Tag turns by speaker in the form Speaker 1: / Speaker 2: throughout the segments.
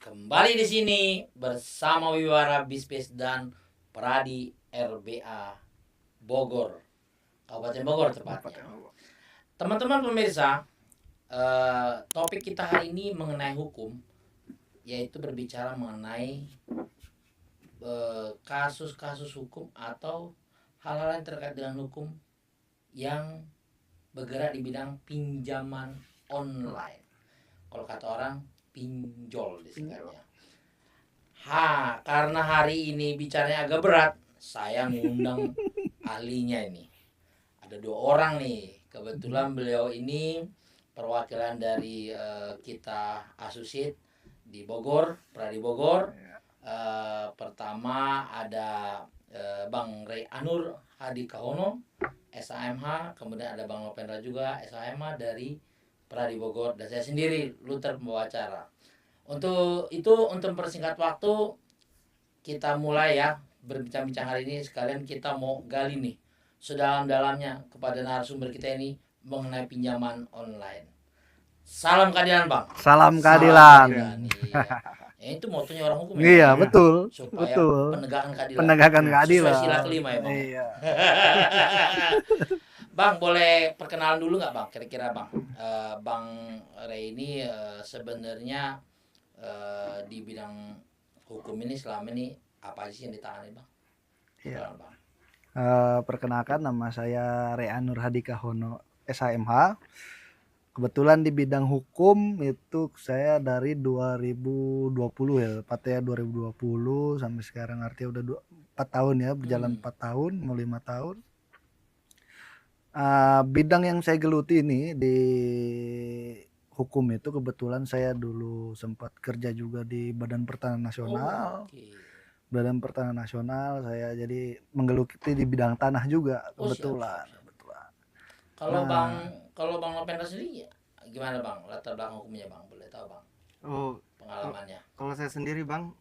Speaker 1: Kembali di sini bersama Wiwara Bispes dan Pradi RBA Bogor, Kabupaten Bogor tepatnya. Teman-teman pemirsa, topik kita hari ini mengenai hukum, yaitu berbicara mengenai kasus-kasus hukum atau hal-hal yang terkait dengan hukum yang bergerak di bidang pinjaman online. Kalau kata orang, pinjol disingkatnya. Karena hari ini bicaranya agak berat, saya ngundang ahlinya ini. Ada 2 orang nih. Kebetulan beliau ini perwakilan dari kita associate di Bogor, Pradi Bogor. Pertama ada Bang Ray Anur Hadikahono, SAMH. Kemudian ada Bang Lopendra juga, SAMH dari Pradi Bogor. Dan saya sendiri, Luther, pembawa acara. Untuk mempersingkat waktu, kita mulai ya berbincang-bincang hari ini. Sekalian kita mau gali nih sedalam-dalamnya kepada narasumber kita ini mengenai pinjaman online. Salam keadilan, Bang.
Speaker 2: Salam keadilan.
Speaker 1: Ya, itu motonya orang hukum
Speaker 2: ya. Iya, betul.
Speaker 1: Supaya
Speaker 2: betul.
Speaker 1: penegakan keadilan.
Speaker 2: Penegakan keadilan.
Speaker 1: Sesuai sila kelima ya, Bang.
Speaker 2: Iya.
Speaker 1: Bang, boleh perkenalan dulu nggak, Bang? Kira-kira, Bang. Bang Ray ini sebenarnya di bidang hukum ini selama ini apa sih yang ditangani, Bang?
Speaker 2: Iya. Bang. Perkenalkan, nama saya Ray Anur Hadikahono, SHMH. Kebetulan di bidang hukum itu saya dari 2020 ya, tepatnya 2020 sampai sekarang, artinya udah 4 tahun ya, berjalan 4 tahun, mau 5 tahun. Bidang yang saya geluti ini di hukum itu, kebetulan saya dulu sempat kerja juga di Badan Pertanahan Nasional. Badan Pertanahan Nasional, saya jadi menggeluti di bidang tanah juga kebetulan.
Speaker 1: Kalau Bang Lopendra sendiri gimana, Bang? Latar belakang hukumnya, Bang, boleh tahu, Bang? Pengalamannya.
Speaker 3: Kalau saya sendiri, Bang,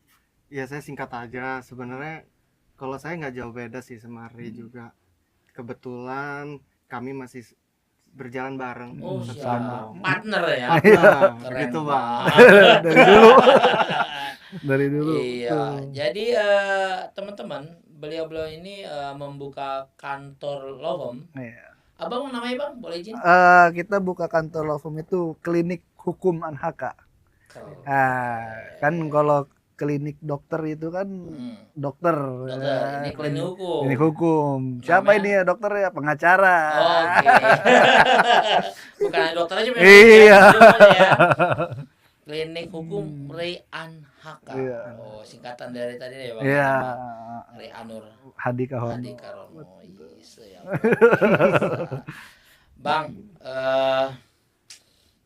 Speaker 3: ya saya singkat aja. Sebenarnya kalau saya nggak jauh beda sih sama Ray juga. Kebetulan kami masih berjalan bareng
Speaker 1: sama partner ya.
Speaker 3: Keren gitu, Bang.
Speaker 2: Dari dulu.
Speaker 1: Iya. Jadi teman-teman, beliau ini membuka kantor law firm.
Speaker 2: Iya.
Speaker 1: Abang namanya, Bang, boleh izin?
Speaker 2: Kita buka kantor law firm itu Klinik Hukum Anhaka. Kan kalau klinik dokter itu kan dokter.
Speaker 1: Ini klinik hukum.
Speaker 2: Klinik hukum. Siapa namanya? Ini ya dokter ya, pengacara.
Speaker 1: Oke. Bukan dokter aja memang.
Speaker 2: Iya.
Speaker 1: Ya. Klinik Hukum Ray Anhaka.
Speaker 2: Iya.
Speaker 1: Singkatan dari tadi ya, Bang.
Speaker 2: Iya.
Speaker 1: Ray Anur
Speaker 2: Hadikahono.
Speaker 1: Bang,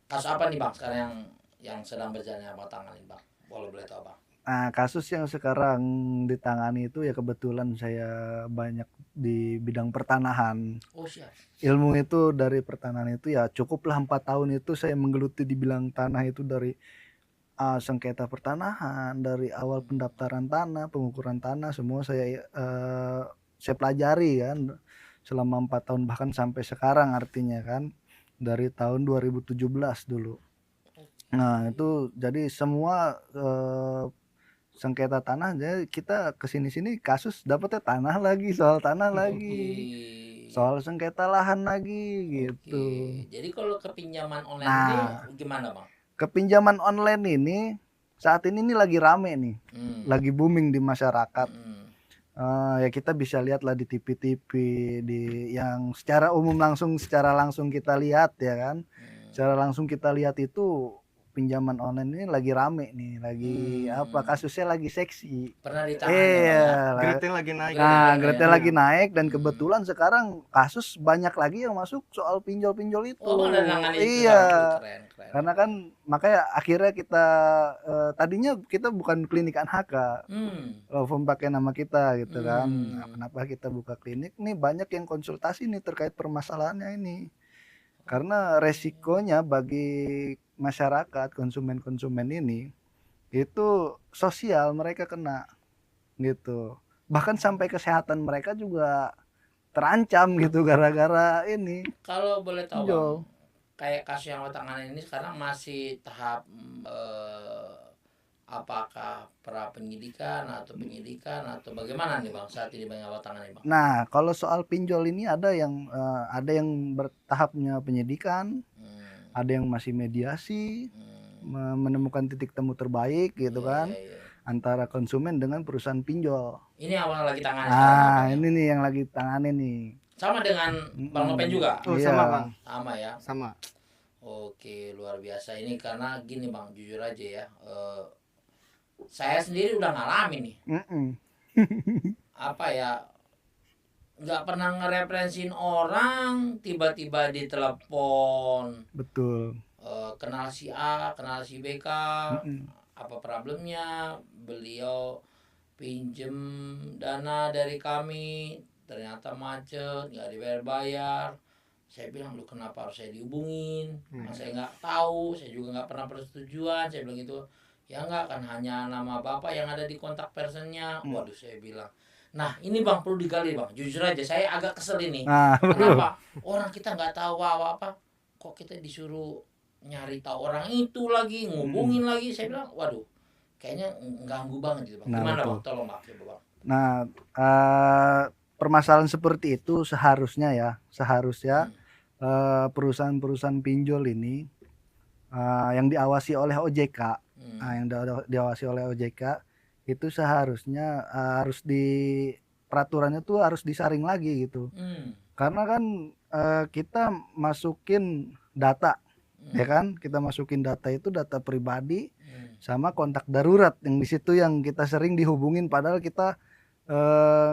Speaker 1: kasus apa nih, Bang, sekarang yang sedang berjalan sama tangani, Bang? Boleh tahu, Bang?
Speaker 2: Kasus yang sekarang ditangani itu ya kebetulan saya banyak di bidang pertanahan.
Speaker 1: Siap.
Speaker 2: Ilmu itu dari pertanahan itu ya cukuplah 4 tahun itu saya menggeluti di bidang tanah itu, dari sengketa pertanahan, dari awal pendaftaran tanah, pengukuran tanah, semua saya pelajari kan selama 4 tahun, bahkan sampai sekarang, artinya kan dari tahun 2017 dulu. Nah itu jadi semua sengketa tanah, jadi kita kesini-sini kasus dapetnya tanah lagi, soal tanah lagi, soal sengketa lahan lagi gitu.
Speaker 1: Jadi kalau kepinjaman online ini gimana, Bang?
Speaker 2: Kepinjaman online ini saat ini lagi rame nih, lagi booming di masyarakat. Ya kita bisa lihat lah di TV-TV, di yang secara umum secara langsung kita lihat ya kan. Secara langsung kita lihat itu pinjaman online ini lagi rame nih, lagi kasusnya lagi seksi.
Speaker 1: Pernah ditangani.
Speaker 3: Grade-nya lagi naik.
Speaker 2: Grade-nya lagi naik, dan kebetulan sekarang kasus banyak lagi yang masuk soal pinjol-pinjol itu.
Speaker 1: Iya. Keren.
Speaker 2: Karena kan makanya akhirnya kita tadinya kita bukan klinik Anhaka. Law firm pakai nama kita gitu kan. Kenapa kita buka klinik? Nih banyak yang konsultasi nih terkait permasalahannya ini. Karena resikonya bagi masyarakat, konsumen ini itu sosial, mereka kena gitu. Bahkan sampai kesehatan mereka juga terancam gitu gara-gara ini.
Speaker 1: Kalau boleh tahu, Bang, kayak kasus yang lo tangani ini sekarang masih tahap apakah pra penyidikan atau penyidikan atau bagaimana nih Bang saat ini Bang awal tangan nih Bang?
Speaker 2: Nah, kalau soal pinjol ini ada yang bertahapnya penyidikan,
Speaker 1: Hmm,
Speaker 2: ada yang masih mediasi,
Speaker 1: hmm.
Speaker 2: menemukan titik temu terbaik gitu
Speaker 1: Iya,
Speaker 2: kan
Speaker 1: iya, iya.
Speaker 2: antara konsumen dengan perusahaan pinjol.
Speaker 1: Ini awal lagi tangan sekarang nih Bang ya.
Speaker 2: Ini nih yang lagi tangani nih.
Speaker 1: Sama dengan Bang Nopen juga?
Speaker 3: Oh
Speaker 2: Iya.
Speaker 3: sama bang,
Speaker 1: Sama ya.
Speaker 3: sama.
Speaker 1: Oke, luar biasa ini karena gini Bang, jujur aja ya. Saya sendiri udah ngalamin nih.
Speaker 2: Mm-mm.
Speaker 1: Apa ya? Nggak pernah ngereferensiin orang, tiba-tiba ditelepon,
Speaker 2: Betul.
Speaker 1: kenal si A, kenal si BK,
Speaker 2: Mm-mm.
Speaker 1: apa problemnya, beliau pinjem dana dari kami, ternyata macet, nggak dibayar-bayar. Saya bilang, lu kenapa harus saya dihubungin? Saya nggak tahu, saya juga nggak pernah persetujuan. Saya bilang gitu, ya nggak, kan hanya nama bapak yang ada di kontak personnya. Waduh, saya bilang, nah ini Bang perlu digali Bang, jujur aja saya agak kesel ini.
Speaker 2: Nah,
Speaker 1: Kenapa? Orang kita nggak tahu apa-apa, kok kita disuruh nyari tahu orang itu lagi, ngubungin lagi. Saya bilang, waduh, kayaknya ganggu banget gitu Bang.
Speaker 2: Nah,
Speaker 1: Gimana
Speaker 2: betul.
Speaker 1: Bang? Tolong Bang, coba Bang.
Speaker 2: Nah, permasalahan seperti itu seharusnya perusahaan-perusahaan pinjol ini yang diawasi oleh OJK, yang diawasi oleh OJK itu seharusnya peraturannya tuh harus disaring lagi gitu. Karena kan kita masukin data, ya kan? Kita masukin data itu data pribadi sama kontak darurat yang di situ yang kita sering dihubungin padahal kita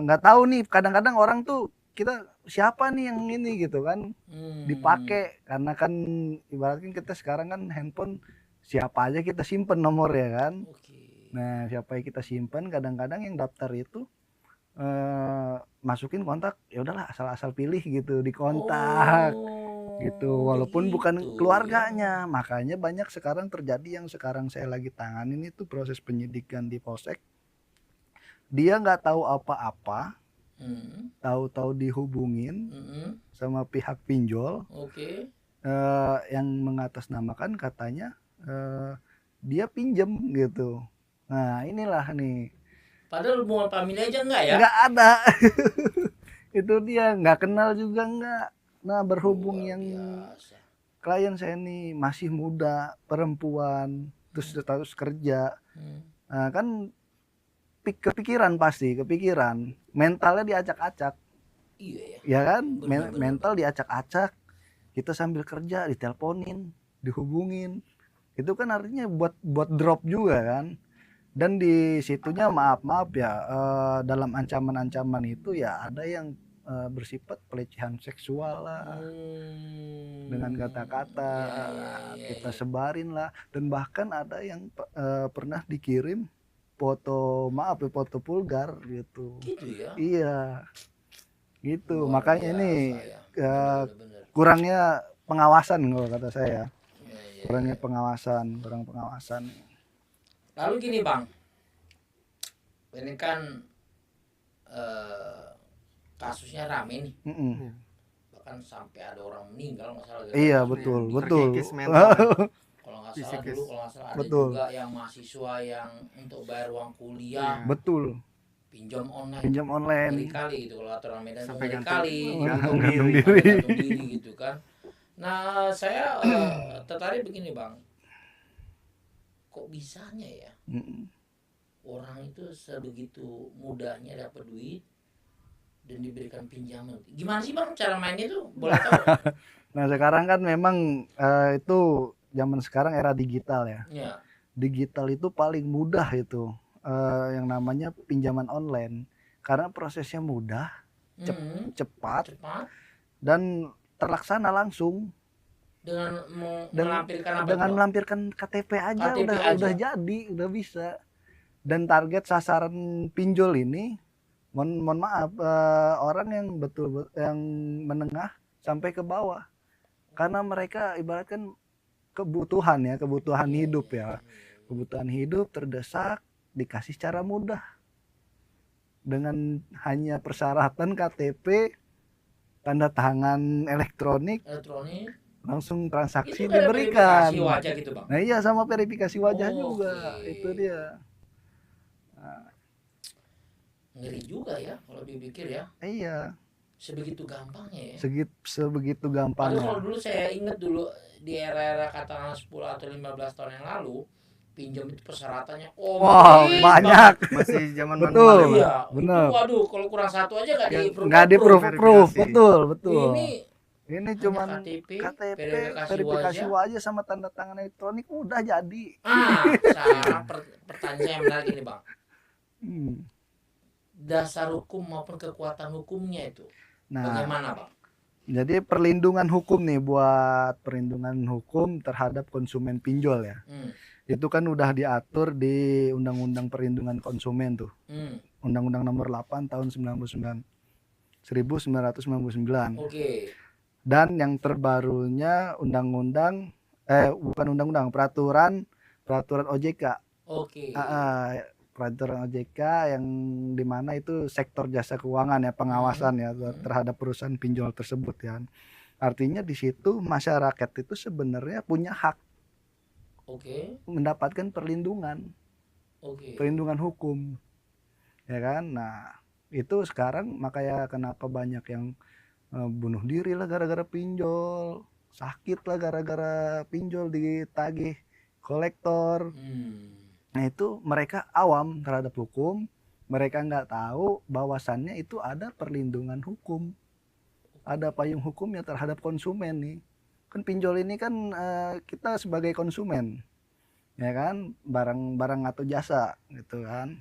Speaker 2: nggak tahu nih. Kadang-kadang orang tuh kita siapa nih yang ini gitu kan dipakai karena kan ibaratnya kita sekarang kan handphone siapa aja kita simpen nomor ya kan. Nah siapa yang kita simpen kadang-kadang yang daftar itu masukin kontak ya udahlah asal-asal pilih gitu di kontak gitu walaupun bukan keluarganya. Makanya banyak sekarang terjadi yang sekarang saya lagi tanganin itu proses penyidikan di Polsek. Dia nggak tahu apa-apa, tahu-tahu dihubungin sama pihak pinjol yang mengatasnamakan katanya dia pinjem gitu. Nah inilah nih.
Speaker 1: Padahal hubungan famili aja enggak ya?
Speaker 2: Nggak ada. Itu dia nggak kenal juga nggak. Nah berhubung yang klien saya nih masih muda, perempuan, terus status kerja, nah, kan kepikiran mentalnya diacak-acak.
Speaker 1: Iya
Speaker 2: ya kan
Speaker 1: bener.
Speaker 2: Mental diacak-acak, kita sambil kerja diteleponin, dihubungin, itu kan artinya buat drop juga kan. Dan di situnya maaf ya dalam ancaman itu ya ada yang bersifat pelecehan seksual lah, dengan kata-kata kita sebarin lah, dan bahkan ada yang pernah dikirim foto vulgar gitu.
Speaker 1: Gitu ya?
Speaker 2: Iya gitu.
Speaker 1: Luar
Speaker 2: makanya
Speaker 1: biasa
Speaker 2: ini
Speaker 1: ya. Bener.
Speaker 2: kurangnya pengawasan kalau kata saya.
Speaker 1: Iya.
Speaker 2: Kurang pengawasan.
Speaker 1: Lalu gini Bang, ini kan kasusnya rame nih, bahkan sampai ada orang meninggal masalah gitu.
Speaker 2: Iya betul.
Speaker 3: Terkikis mental.
Speaker 1: Kalau nggak salah dulu, ada
Speaker 2: Betul.
Speaker 1: juga yang mahasiswa yang untuk bayar uang kuliah
Speaker 2: betul
Speaker 1: pinjam online berkali-kali gitu, kalau aturan Medan
Speaker 3: sampai
Speaker 1: gantung diri gitu kan. Nah saya tertarik begini Bang, kok bisanya ya orang itu sebegitu mudahnya dapat duit dan diberikan pinjaman? Gimana sih Bang cara mainnya tuh, boleh tahu?
Speaker 2: Nah sekarang kan memang itu zaman sekarang era digital ya. Digital itu paling mudah itu yang namanya pinjaman online, karena prosesnya mudah, cepat dan terlaksana langsung. Dengan melampirkan KTP aja udah jadi, udah bisa. Dan target sasaran pinjol ini mohon maaf orang yang yang menengah sampai ke bawah, karena mereka ibaratkan kebutuhan hidup ya, kebutuhan hidup terdesak, dikasih secara mudah dengan hanya persyaratan KTP, tanda tangan elektronik, langsung transaksi
Speaker 1: Itu kayak
Speaker 2: diberikan.
Speaker 1: verifikasi wajah gitu bang.
Speaker 2: Nah iya, sama verifikasi wajah
Speaker 1: Oh,
Speaker 2: juga,
Speaker 1: oke.
Speaker 2: itu dia. Nah,
Speaker 1: Ngeri juga ya kalau dipikir ya,
Speaker 2: iya,
Speaker 1: sebegitu gampangnya ya.
Speaker 2: sebegitu
Speaker 1: Padahal kalau
Speaker 2: gampangnya.
Speaker 1: dulu saya ingat dulu di era-era katakanlah 10 atau 15 tahun yang lalu, pinjam itu persyaratannya
Speaker 2: Wow,
Speaker 1: komplit
Speaker 2: banyak.
Speaker 3: Masih zaman
Speaker 2: Betul.
Speaker 3: manual ya, Bang?
Speaker 1: Iya, itu
Speaker 2: Bener.
Speaker 1: waduh kalau kurang satu aja nggak di
Speaker 2: Nggak di proof,
Speaker 3: verifikasi.
Speaker 2: betul, betul.
Speaker 1: Ini
Speaker 2: Ini
Speaker 1: hanya
Speaker 2: cuman
Speaker 1: KTP,
Speaker 2: KTP,
Speaker 1: verifikasi
Speaker 2: verifikasi
Speaker 1: wajah.
Speaker 2: wajah sama tanda tangan elektronik udah jadi.
Speaker 1: Sekarang pertanyaan yang menarik ini bang,
Speaker 2: Hmm.
Speaker 1: dasar hukum maupun kekuatan hukumnya itu
Speaker 2: Nah,
Speaker 1: bagaimana bang?
Speaker 2: jadi perlindungan hukum nih, buat perlindungan hukum terhadap konsumen pinjol ya. Itu kan udah diatur di Undang-Undang Perlindungan Konsumen tuh. Undang-Undang nomor 8 tahun 1999.
Speaker 1: Oke.
Speaker 2: Dan yang terbarunya undang-undang bukan undang-undang, peraturan OJK.
Speaker 1: Oke.
Speaker 2: Peraturan OJK yang dimana itu sektor jasa keuangan ya, pengawasan ya terhadap perusahaan pinjol tersebut ya. Artinya di situ masyarakat itu sebenarnya punya hak
Speaker 1: Oke.
Speaker 2: mendapatkan perlindungan,
Speaker 1: Oke.
Speaker 2: perlindungan hukum, ya kan. Nah itu sekarang makanya kenapa banyak yang bunuh diri lah gara-gara pinjol, sakit lah gara-gara pinjol ditagih kolektor. Nah itu mereka awam terhadap hukum, mereka nggak tahu bahwasannya itu ada perlindungan hukum, ada payung hukumnya terhadap konsumen nih. Kan pinjol ini kan kita sebagai konsumen, ya kan, barang atau jasa gitu kan.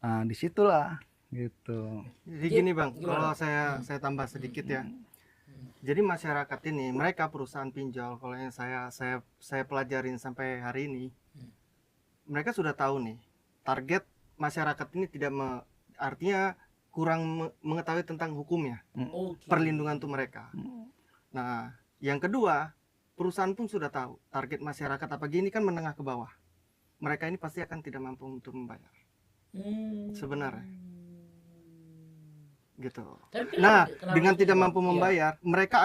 Speaker 2: Nah disitulah gitu.
Speaker 3: Jadi gini bang,
Speaker 1: Gimana?
Speaker 3: kalau saya tambah sedikit ya. Jadi masyarakat ini, mereka perusahaan pinjol, kalau yang saya pelajarin sampai hari ini, mereka sudah tahu nih target masyarakat ini artinya kurang mengetahui tentang hukumnya, perlindungan tuh mereka. Nah yang kedua, perusahaan pun sudah tahu target masyarakat apa gini kan menengah ke bawah. Mereka ini pasti akan tidak mampu untuk membayar sebenarnya. Gitu. Nah, dengan tidak mampu membayar, mereka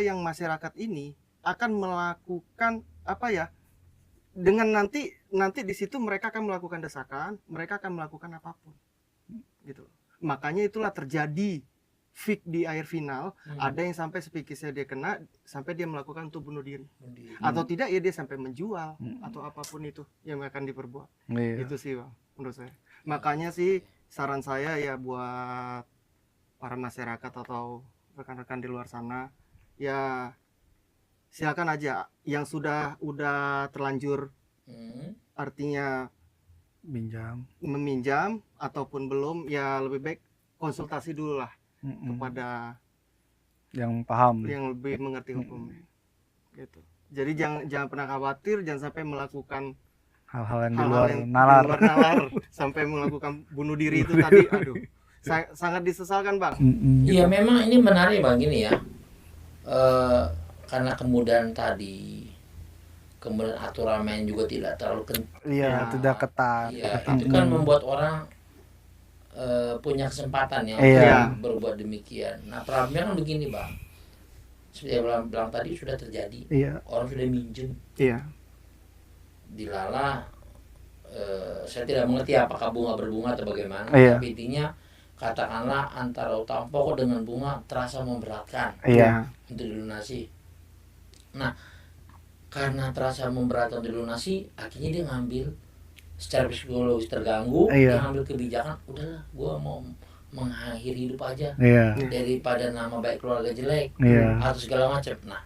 Speaker 3: yang masyarakat ini akan melakukan apa ya? Dengan nanti di situ mereka akan melakukan desakan, mereka akan melakukan apapun. Gitu. Makanya itulah terjadi fik di akhir final, ada yang sampai psikisnya dia kena sampai dia melakukan untuk bunuh diri. Atau tidak ya dia sampai menjual atau apapun itu yang akan diperbuat. Itu sih Bang, menurut saya. Makanya sih saran saya ya buat para masyarakat atau rekan-rekan di luar sana, ya silakan aja yang udah terlanjur artinya meminjam ataupun belum, ya lebih baik konsultasi dulu lah kepada
Speaker 2: yang paham,
Speaker 3: yang lebih mengerti hukumnya. Gitu. Jadi jangan pernah khawatir, jangan sampai melakukan
Speaker 2: hal-hal yang di luar nalar
Speaker 3: sampai melakukan bunuh diri itu tadi. Aduh, sangat disesalkan Bang.
Speaker 1: Iya memang ini menarik Bang gini ya, karena kemudahan tadi, kemudian aturan main juga tidak terlalu
Speaker 2: tidak ketat.
Speaker 1: Iya, itu kan membuat orang punya kesempatan ya berbuat demikian. Nah problemnya kan begini Bang, seperti yang bilang tadi sudah terjadi, orang sudah minjem, dilala, saya tidak mengerti apakah bunga berbunga atau bagaimana, tapi intinya katakanlah antara utang pokok dengan bunga terasa memberatkan untuk dilunasi. Nah karena terasa memberatkan untuk dilunasi, akhirnya dia ngambil secara psikologis terganggu, dia ngambil kebijakan, udahlah gua mau mengakhiri hidup aja daripada nama baik keluarga jelek atau segala macam. Nah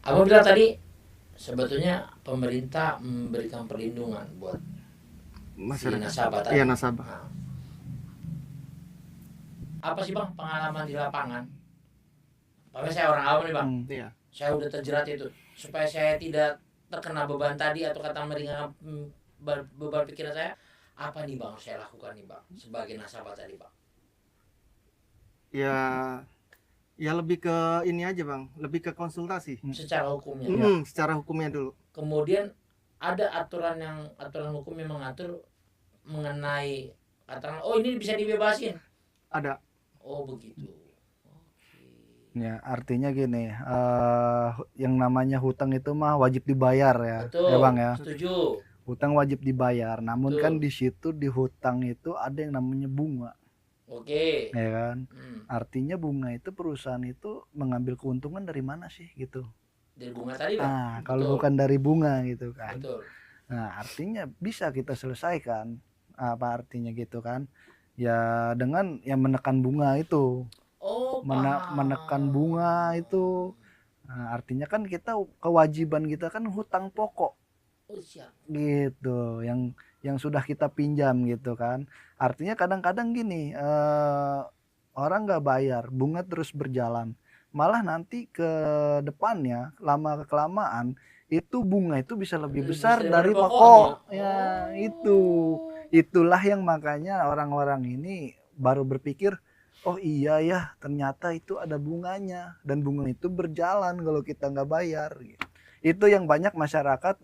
Speaker 1: abang bilang tadi sebetulnya pemerintah memberikan perlindungan buat si nasabah tadi.
Speaker 3: Iya, nasabah.
Speaker 1: Nah, apa sih Bang pengalaman di lapangan? Pak saya orang awam nih Bang. Saya udah terjerat itu, supaya saya tidak terkena beban tadi atau kata meringankan beban pikiran saya, apa nih Bang saya lakukan nih Bang sebagai nasabah tadi Bang?
Speaker 3: Ya lebih ke ini aja Bang, lebih ke konsultasi
Speaker 1: secara hukumnya.
Speaker 3: Secara hukumnya dulu.
Speaker 1: Kemudian ada aturan hukum yang mengatur mengenai katakan, oh ini bisa dibebasin.
Speaker 3: Ada.
Speaker 1: Oh begitu.
Speaker 2: Ya, artinya gini, yang namanya hutang itu mah wajib dibayar ya, ya Bang
Speaker 1: Betul,
Speaker 2: ya.
Speaker 1: setuju.
Speaker 2: Hutang wajib dibayar. Namun kan
Speaker 1: Betul.
Speaker 2: di situ di hutang itu ada yang namanya bunga,
Speaker 1: Oke.
Speaker 2: ya kan.
Speaker 1: Hmm.
Speaker 2: Artinya bunga itu perusahaan itu mengambil keuntungan dari mana sih gitu.
Speaker 1: Dari bunga tadi bang.
Speaker 2: Kalau
Speaker 1: Betul.
Speaker 2: bukan dari bunga gitu kan.
Speaker 1: Betul.
Speaker 2: Nah, artinya bisa kita selesaikan. Apa artinya gitu kan? Ya dengan yang menekan bunga itu.
Speaker 1: Oh
Speaker 2: Menekan
Speaker 1: paham.
Speaker 2: bunga itu. Nah, artinya kan kita kewajiban kita kan hutang pokok
Speaker 1: Oh siap.
Speaker 2: gitu, yang sudah kita pinjam gitu kan. Artinya kadang-kadang gini, orang nggak bayar, bunga terus berjalan. Malah nanti ke depannya lama kelamaan itu bunga itu bisa lebih
Speaker 1: Lebih
Speaker 2: besar
Speaker 1: besar daripada
Speaker 2: dari
Speaker 1: pokoknya.
Speaker 2: pokok. Ya, itu.
Speaker 1: Oh.
Speaker 2: Itulah yang makanya orang-orang ini baru berpikir, oh iya ya, ternyata itu ada bunganya dan bunga itu berjalan kalau kita nggak bayar gitu. Itu yang banyak masyarakat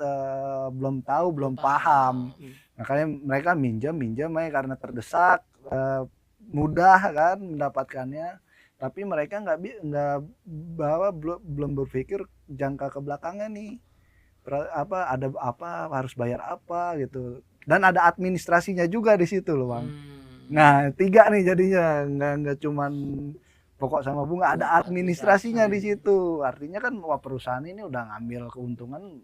Speaker 2: belum tahu, belum paham. Makanya mereka minjam karena terdesak, mudah kan mendapatkannya. Tapi mereka nggak belum berpikir jangka ke belakangnya nih. Ada apa, harus bayar apa gitu. Dan ada administrasinya juga di situ loh Bang. Nah 3 nih jadinya, nggak cuman pokok sama bunga, ada administrasinya di situ. Artinya kan wah perusahaan ini udah ngambil keuntungan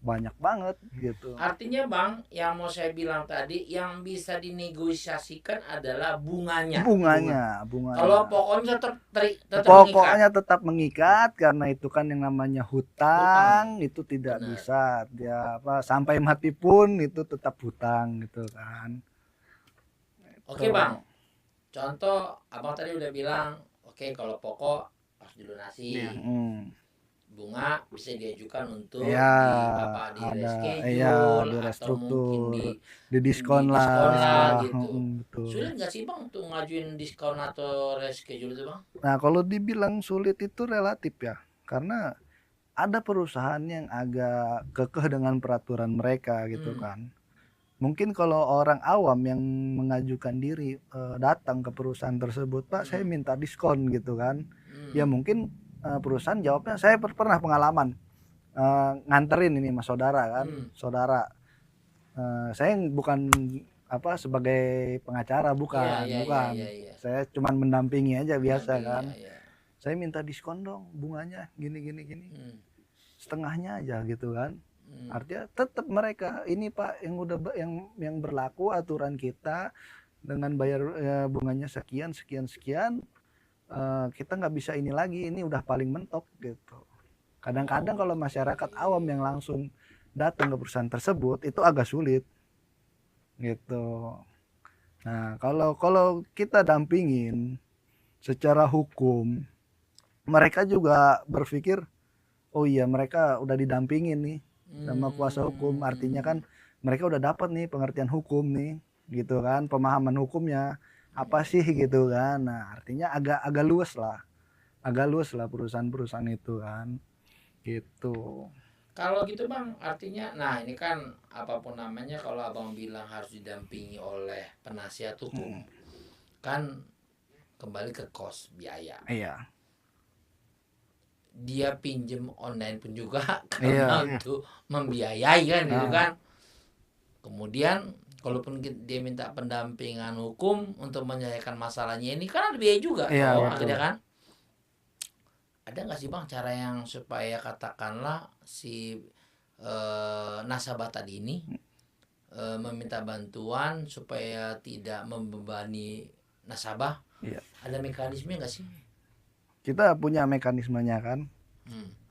Speaker 2: banyak banget gitu.
Speaker 1: Artinya bang, yang mau saya bilang tadi, yang bisa dinegosiasikan adalah bunganya.
Speaker 2: Bunganya.
Speaker 1: Kalau pokoknya tetap mengikat.
Speaker 2: Pokoknya tetap mengikat karena itu kan yang namanya hutang, itu tidak
Speaker 1: Benar.
Speaker 2: bisa dia sampai mati pun itu tetap hutang gitu kan.
Speaker 1: Oke bang, contoh abang tadi udah bilang, oke kalau pokok harus dilunasi.
Speaker 3: Iya.
Speaker 1: Bunga bisa diajukan untuk
Speaker 2: Ya,
Speaker 1: di
Speaker 2: ada
Speaker 1: reschedule
Speaker 2: di
Speaker 1: atau mungkin
Speaker 2: di diskon
Speaker 1: lah
Speaker 2: lah.
Speaker 1: gitu.
Speaker 2: Betul.
Speaker 1: Sulit nggak sih bang untuk ngajuin diskon atau reschedule itu bang?
Speaker 2: Nah, kalau dibilang sulit itu relatif ya, karena ada perusahaan yang agak kekeh dengan peraturan mereka gitu kan. Mungkin kalau orang awam yang mengajukan diri datang ke perusahaan tersebut, Pak, saya minta diskon gitu kan. Ya mungkin perusahaan jawabnya, saya pernah pengalaman nganterin ini mas saudara kan, saudara. Saya bukan sebagai pengacara, bukan.
Speaker 1: Iya.
Speaker 2: Saya cuma mendampingi aja biasa
Speaker 1: Mendampingi,
Speaker 2: kan.
Speaker 1: iya.
Speaker 2: Saya minta diskon dong bunganya gini. Setengahnya aja gitu kan. Artinya tetap mereka ini Pak yang udah yang berlaku aturan kita dengan bayar bunganya sekian, kita nggak bisa ini lagi, ini udah paling mentok gitu. Kadang-kadang kalau masyarakat awam yang langsung datang ke perusahaan tersebut itu agak sulit gitu. Nah, kalau kita dampingin secara hukum, mereka juga berpikir, oh iya mereka udah didampingin nih sama kuasa hukum, artinya kan mereka udah dapat nih pengertian hukum nih, gitu kan, pemahaman hukumnya apa sih gitu kan. Nah, artinya agak luas lah perusahaan-perusahaan itu kan, gitu.
Speaker 1: Kalau gitu bang, artinya, nah ini kan apapun namanya, kalau abang bilang harus didampingi oleh penasihat hukum, kan kembali ke kos biaya.
Speaker 2: Iya.
Speaker 1: Dia pinjem online pun juga karena untuk membiayai kan gitu kan. Kemudian kalaupun dia minta pendampingan hukum untuk menyelesaikan masalahnya ini kan ada biaya juga. Akhirnya kan. Ada nggak sih bang cara yang supaya katakanlah si nasabah tadi ini meminta bantuan supaya tidak membebani nasabah?
Speaker 2: Iya.
Speaker 1: Ada mekanisme nggak sih?
Speaker 2: Kita punya mekanismenya kan.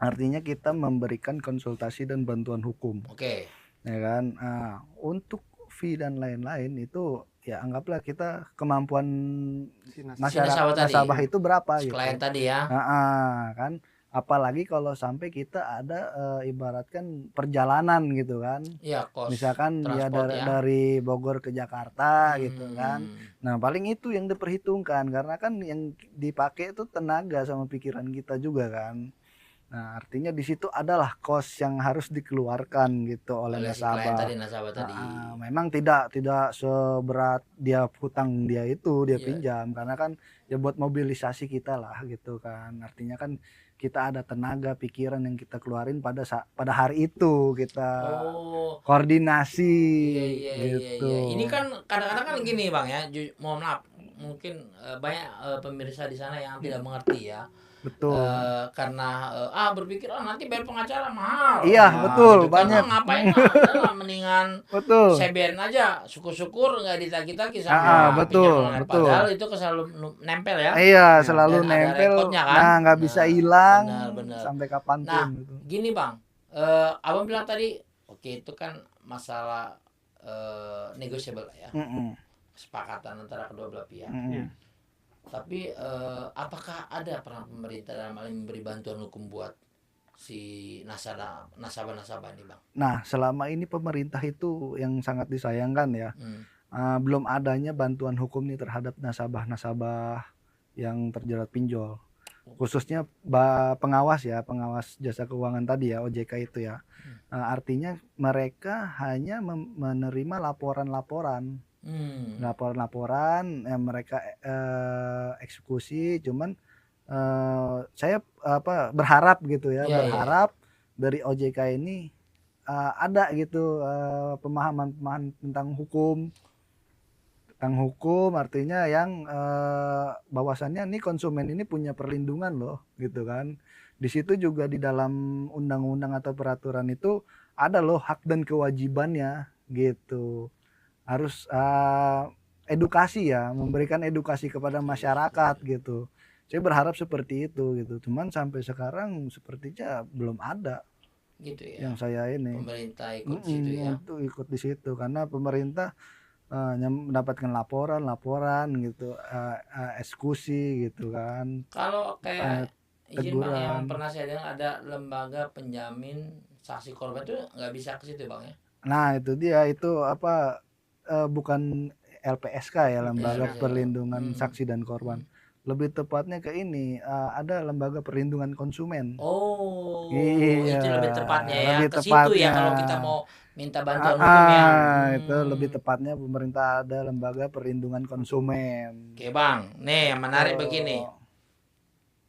Speaker 2: Artinya kita memberikan konsultasi dan bantuan hukum.
Speaker 1: Oke.
Speaker 2: Ya kan. Nah, untuk fee dan lain-lain itu ya anggaplah kita kemampuan nasabah itu berapa gitu.
Speaker 1: Klien tadi ya.
Speaker 2: Kan. Apalagi kalau sampai kita ada ibaratkan perjalanan gitu kan.
Speaker 1: Iya,
Speaker 2: misalkan dia dari Bogor ke Jakarta gitu kan. Nah paling itu yang diperhitungkan karena kan yang dipakai itu tenaga sama pikiran kita juga kan. Nah, artinya di situ adalah kos yang harus dikeluarkan gitu oleh
Speaker 1: oleh si klien
Speaker 2: nasabah.
Speaker 1: tadi, nasabah tadi.
Speaker 2: Memang tidak seberat dia hutang dia itu dia
Speaker 1: Iya.
Speaker 2: pinjam, karena kan ya buat mobilisasi kita lah gitu kan. Artinya kan kita ada tenaga, pikiran yang kita keluarin pada hari itu kita
Speaker 1: Oh,
Speaker 2: koordinasi
Speaker 1: iya iya iya
Speaker 2: gitu.
Speaker 1: iya. Ini kan kadang-kadang kan gini Bang ya, mohon maaf, mungkin banyak pemirsa di sana yang tidak mengerti ya.
Speaker 2: Betul.
Speaker 1: Karena berpikir nanti bayar pengacara mahal.
Speaker 2: Iya, betul,
Speaker 1: Gitu kan.
Speaker 2: banyak.
Speaker 1: Ngapain udahlah mendingan
Speaker 2: Betul.
Speaker 1: saya biarin aja. Syukur-syukur nggak ditagi-tagi sama
Speaker 2: Betul,
Speaker 1: pinjam online.
Speaker 2: betul.
Speaker 1: Padahal itu selalu nempel ya.
Speaker 2: Iya,
Speaker 3: Ya.
Speaker 2: selalu
Speaker 1: Dan ada
Speaker 2: nempel.
Speaker 1: rekodnya kan.
Speaker 2: Nah, nggak bisa hilang
Speaker 1: Benar.
Speaker 2: sampai kapanpun
Speaker 1: Nah,
Speaker 2: gitu.
Speaker 1: gini Bang, Abang bilang tadi, oke itu kan masalah negotiable lah ya,
Speaker 2: Mm-mm.
Speaker 1: kesepakatan antara kedua belah pihak.
Speaker 3: Ya.
Speaker 1: Tapi apakah ada peran pemerintah dalam hal ini memberi bantuan hukum buat si nasabah-nasabah ini Bang?
Speaker 2: Nah, selama ini pemerintah itu yang sangat disayangkan ya, belum adanya bantuan hukum nih terhadap nasabah-nasabah yang terjerat pinjol. Khususnya pengawas jasa keuangan tadi ya, OJK itu ya. Artinya mereka hanya menerima laporan-laporan yang mereka eksekusi, cuman saya berharap gitu ya, berharap dari OJK ini ada gitu pemahaman tentang hukum, artinya yang bahwasannya nih konsumen ini punya perlindungan loh gitu kan. Di situ juga di dalam undang-undang atau peraturan itu ada loh hak dan kewajibannya gitu. Harus edukasi ya, memberikan edukasi kepada masyarakat gitu. Saya berharap seperti itu gitu. Cuman sampai sekarang sepertinya belum ada
Speaker 1: gitu ya.
Speaker 2: Yang saya ini.
Speaker 1: Pemerintah ikut situ ya.
Speaker 2: Itu ikut di situ karena pemerintah mendapatkan laporan gitu, eksekusi gitu kan.
Speaker 1: Kalau kayak izin Bang, yang
Speaker 2: teguran.
Speaker 1: pernah saya dengar ada lembaga penjamin saksi korban itu nggak bisa ke situ Bang ya?
Speaker 2: Nah itu dia, itu apa bukan LPSK ya, lembaga perlindungan saksi dan korban. Lebih tepatnya ke ini, ada lembaga perlindungan konsumen.
Speaker 1: Oh,
Speaker 2: Iya,
Speaker 1: itu lebih tepatnya ya.
Speaker 2: lebih
Speaker 1: Ke situ ya
Speaker 2: tepatnya.
Speaker 1: kalau kita mau minta bantuan hukum ya.
Speaker 2: Itu lebih tepatnya pemerintah ada lembaga perlindungan konsumen.
Speaker 1: Oke Bang, nih yang menarik begini.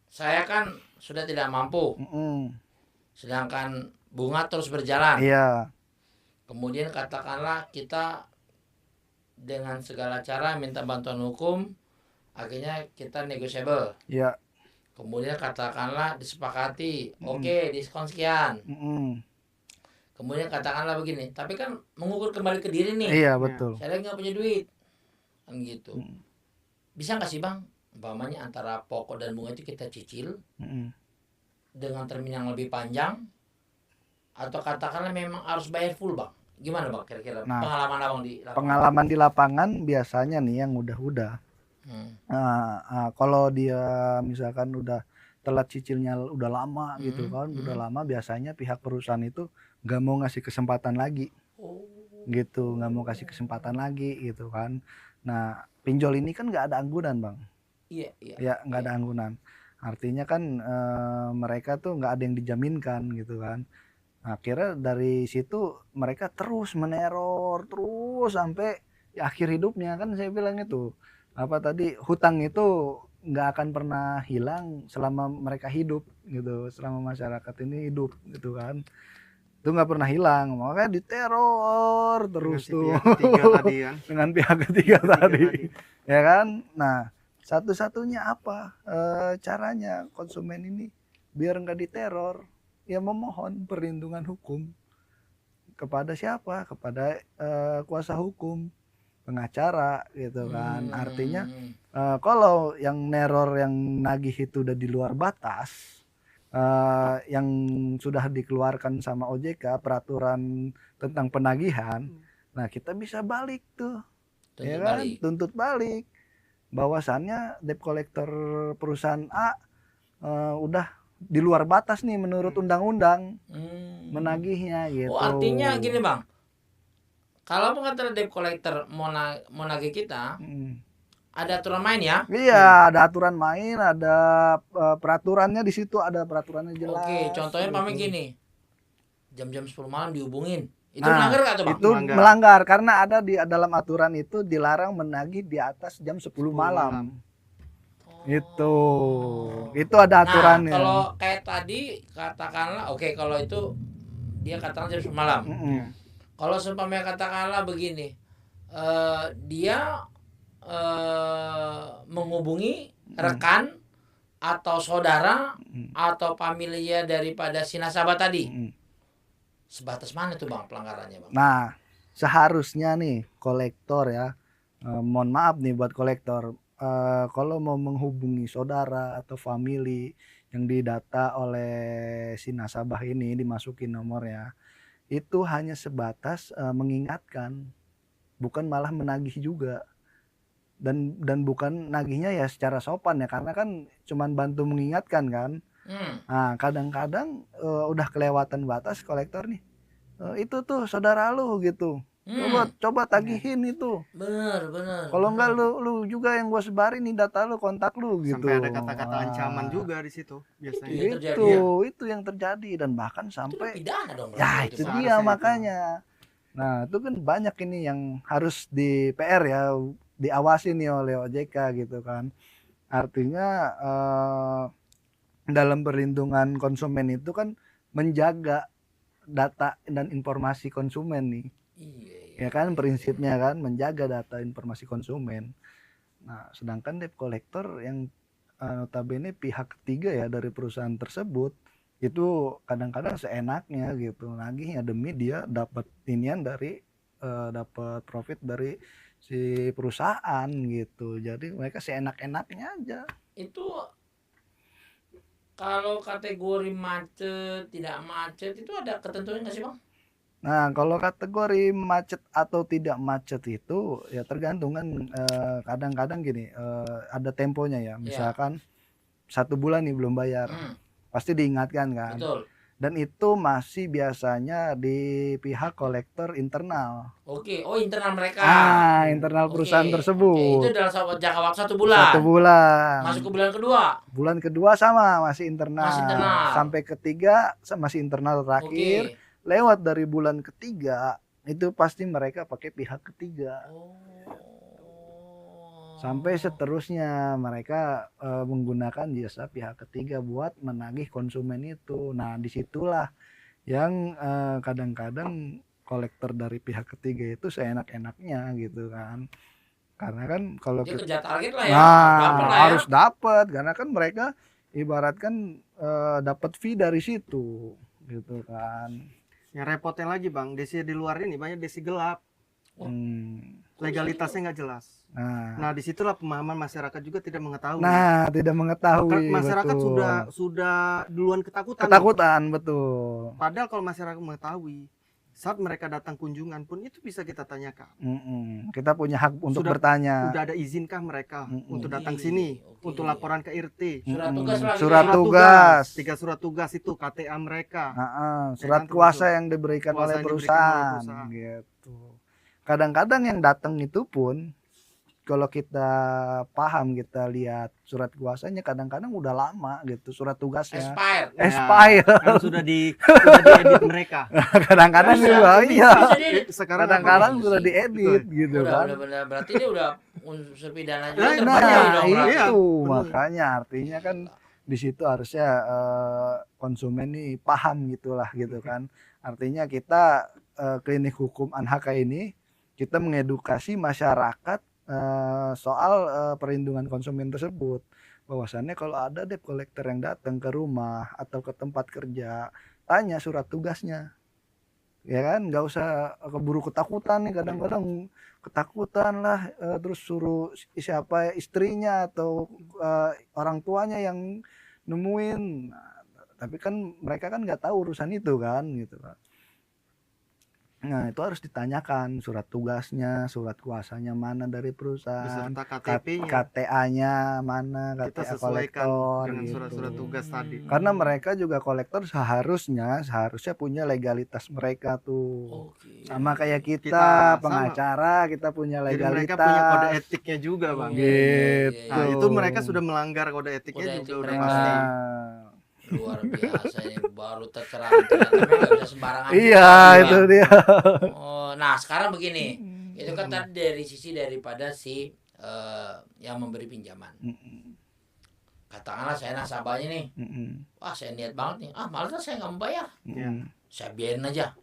Speaker 1: Saya kan sudah tidak mampu, sedangkan bunga terus berjalan.
Speaker 2: Iya.
Speaker 1: Kemudian katakanlah kita dengan segala cara minta bantuan hukum, akhirnya kita negotiable.
Speaker 2: Iya.
Speaker 1: Kemudian katakanlah disepakati, oke, diskon sekian. Kemudian katakanlah begini, tapi kan mengukur kembali ke diri nih.
Speaker 2: Iya betul.
Speaker 1: Saya lagi nggak punya duit, kan gitu. Bisa nggak sih Bang, umpamanya antara pokok dan bunga itu kita cicil dengan termin yang lebih panjang, atau katakanlah memang harus bayar full Bang? Gimana Bang kira-kira pengalaman Abang di lapangan?
Speaker 2: Pengalaman di lapangan biasanya nih yang udah. Kalau dia misalkan udah telat cicilnya udah lama gitu kan, udah lama, biasanya pihak perusahaan itu nggak mau ngasih kesempatan lagi, gitu, nggak mau kasih kesempatan lagi gitu kan. Nah pinjol ini kan nggak ada anggunan Bang.
Speaker 1: Iya.
Speaker 2: Ya nggak ada anggunan. Artinya kan mereka tuh nggak ada yang dijaminkan gitu kan. Akhirnya dari situ mereka terus meneror terus sampai akhir hidupnya. Kan saya bilang itu apa tadi, hutang itu nggak akan pernah hilang selama mereka hidup gitu, selama masyarakat ini hidup gitu kan, itu nggak pernah hilang, makanya diteror terus tuh dengan pihak ketiga tadi ya kan. Nah satu-satunya apa caranya konsumen ini biar nggak diteror, ya memohon perlindungan hukum kepada siapa, kepada kuasa hukum, pengacara gitu kan. Artinya kalau yang neror, yang nagih itu udah di luar batas yang sudah dikeluarkan sama OJK, peraturan tentang penagihan, nah kita bisa balik tuh, ya kan, tuntut balik bahwasannya debt collector perusahaan A udah di luar batas nih menurut undang-undang menagihnya gitu.
Speaker 1: Oh artinya gini Bang, kalau pengacara debt collector mau nagih kita, ada aturan main ya.
Speaker 2: Iya, ada aturan main, ada peraturannya di situ, ada peraturannya jelas.
Speaker 1: Oke, contohnya
Speaker 2: gitu.
Speaker 1: pamit gini. Jam-jam 10 malam dihubungin. Itu
Speaker 2: Nah,
Speaker 1: melanggar nggak tuh, Bang?
Speaker 2: Itu melanggar karena ada di dalam aturan itu dilarang menagih di atas jam 10 malam. Itu ada aturannya.
Speaker 1: Nah, kalau kayak tadi katakanlah kalau itu dia katakan jam 10 malam. Kalau seumpamanya katakanlah begini, dia menghubungi rekan atau saudara atau familia daripada si nasabah tadi. Sebatas mana tuh Bang pelanggarannya, Bang?
Speaker 2: Nah, seharusnya nih kolektor ya, mohon maaf nih buat kolektor, kalau mau menghubungi saudara atau family yang didata oleh si nasabah ini, dimasukin nomornya, itu hanya sebatas mengingatkan, bukan malah menagih juga. Dan bukan nagihnya ya secara sopan ya, karena kan cuman bantu mengingatkan kan. Nah, kadang-kadang udah kelewatan batas kolektor nih, itu tuh saudara lu gitu, coba tagihin itu.
Speaker 1: Bener.
Speaker 2: Kalau enggak lu juga yang gua sebarin nih data lu, kontak lu gitu.
Speaker 3: Sampai ada kata-kata ancaman juga di situ biasanya.
Speaker 2: Itu yang terjadi dan bahkan sampai
Speaker 1: pidana dong.
Speaker 2: Ya itu dia makanya. Nah itu kan banyak ini yang harus di PR ya, diawasi nih oleh OJK gitu kan. Artinya dalam perlindungan konsumen itu kan menjaga data dan informasi konsumen nih. Ya kan prinsipnya kan menjaga data informasi konsumen. Nah, sedangkan debt collector yang notabene pihak ketiga ya dari perusahaan tersebut itu kadang-kadang seenaknya gitu, nagihnya demi dia dapat inian dari dapat profit dari si perusahaan gitu. Jadi mereka seenak-enaknya aja.
Speaker 1: Itu kalau kategori macet, tidak macet itu ada ketentuannya nggak sih Bang?
Speaker 2: Nah kalau kategori macet atau tidak macet itu ya tergantung kan, kadang-kadang gini, ada temponya ya, misalkan 1 bulan nih belum bayar, pasti diingatkan kan.
Speaker 1: Betul.
Speaker 2: Dan itu masih biasanya di pihak kolektor internal.
Speaker 1: Oke, internal mereka.
Speaker 2: Internal perusahaan tersebut.
Speaker 1: Itu dalam jangka waktu 1 bulan.
Speaker 2: 1 bulan.
Speaker 1: Masuk ke bulan kedua.
Speaker 2: Bulan kedua sama masih internal. Sampai ketiga masih internal terakhir. Lewat dari bulan ketiga itu pasti mereka pakai pihak ketiga. Sampai seterusnya mereka menggunakan jasa pihak ketiga buat menagih konsumen itu. Nah disitulah yang kadang-kadang kolektor dari pihak ketiga itu seenak-enaknya gitu kan. Karena kan kalau
Speaker 1: dia kerja target lah ya,
Speaker 2: harus dapat, karena kan mereka ibaratkan dapat fee dari situ gitu kan.
Speaker 3: Yang repotnya lagi Bang, desi di luar ini banyak desi gelap. Legalitasnya nggak jelas. Nah disitulah pemahaman masyarakat juga tidak mengetahui. Masyarakat
Speaker 2: betul.
Speaker 3: sudah duluan ketakutan.
Speaker 2: Betul.
Speaker 3: Padahal kalau masyarakat mengetahui, saat mereka datang kunjungan pun itu bisa kita tanyakan.
Speaker 2: Kita punya hak untuk bertanya.
Speaker 3: Sudah ada izinkah mereka untuk datang sini, untuk laporan ke RT?
Speaker 1: Surat
Speaker 3: tugas. 3 surat tugas itu KTA mereka.
Speaker 2: Surat kuasa yang diberikan oleh perusahaan. Gitu. Kadang-kadang yang datang itu pun kalau kita paham, kita lihat surat kuasanya kadang-kadang udah lama gitu, surat tugasnya expired.
Speaker 3: Kan sudah diedit mereka.
Speaker 2: Kadang-kadang juga
Speaker 3: Sekarang
Speaker 2: kadang-kadang sudah diedit gitu kan.
Speaker 1: Berarti dia udah unsur pidana juga
Speaker 2: itu makanya artinya kan di situ harusnya konsumen nih paham gitulah gitu kan. Artinya kita klinik hukum ANHK ini kita mengedukasi masyarakat soal perlindungan konsumen tersebut, bahwasannya kalau ada debt collector yang datang ke rumah atau ke tempat kerja, tanya surat tugasnya ya kan, nggak usah keburu ketakutan nih, kadang-kadang ketakutan lah, terus suruh siapa istrinya atau orang tuanya yang nemuin. Tapi kan mereka kan nggak tahu urusan itu kan gitu kan. Nah, itu harus ditanyakan surat tugasnya, surat kuasanya mana dari perusahaan,
Speaker 3: beserta KTP-nya.
Speaker 2: KTA-nya mana,
Speaker 3: Kita
Speaker 2: KTA
Speaker 3: sesuaikan
Speaker 2: kolektor
Speaker 3: dengan
Speaker 2: gitu.
Speaker 3: surat-surat tugas tadi.
Speaker 2: Karena mereka juga kolektor seharusnya punya legalitas mereka tuh.
Speaker 1: Oke.
Speaker 2: Sama kayak
Speaker 3: Kita
Speaker 2: kita
Speaker 3: sama.
Speaker 2: pengacara, kita punya
Speaker 3: Jadi mereka
Speaker 2: legalitas.
Speaker 3: punya kode etiknya juga, Bang.
Speaker 1: Iya, iya, iya,
Speaker 2: Gitu.
Speaker 3: Nah, itu mereka sudah melanggar kode etiknya
Speaker 1: Kode
Speaker 3: juga
Speaker 1: etik
Speaker 3: udah
Speaker 1: mereka.
Speaker 3: pasti.
Speaker 2: Nah,
Speaker 1: Luar biasa ini baru tercerahkan ternyata memang nggak bisa sembarangan
Speaker 2: iya
Speaker 1: juga,
Speaker 2: itu
Speaker 1: Bang.
Speaker 2: dia.
Speaker 1: Oh, nah sekarang begini, itu kan tadi dari sisi daripada si yang memberi pinjaman. Katakanlah saya nasabahnya nih, wah saya niat banget nih, malah saya nggak membayar, saya biarin aja.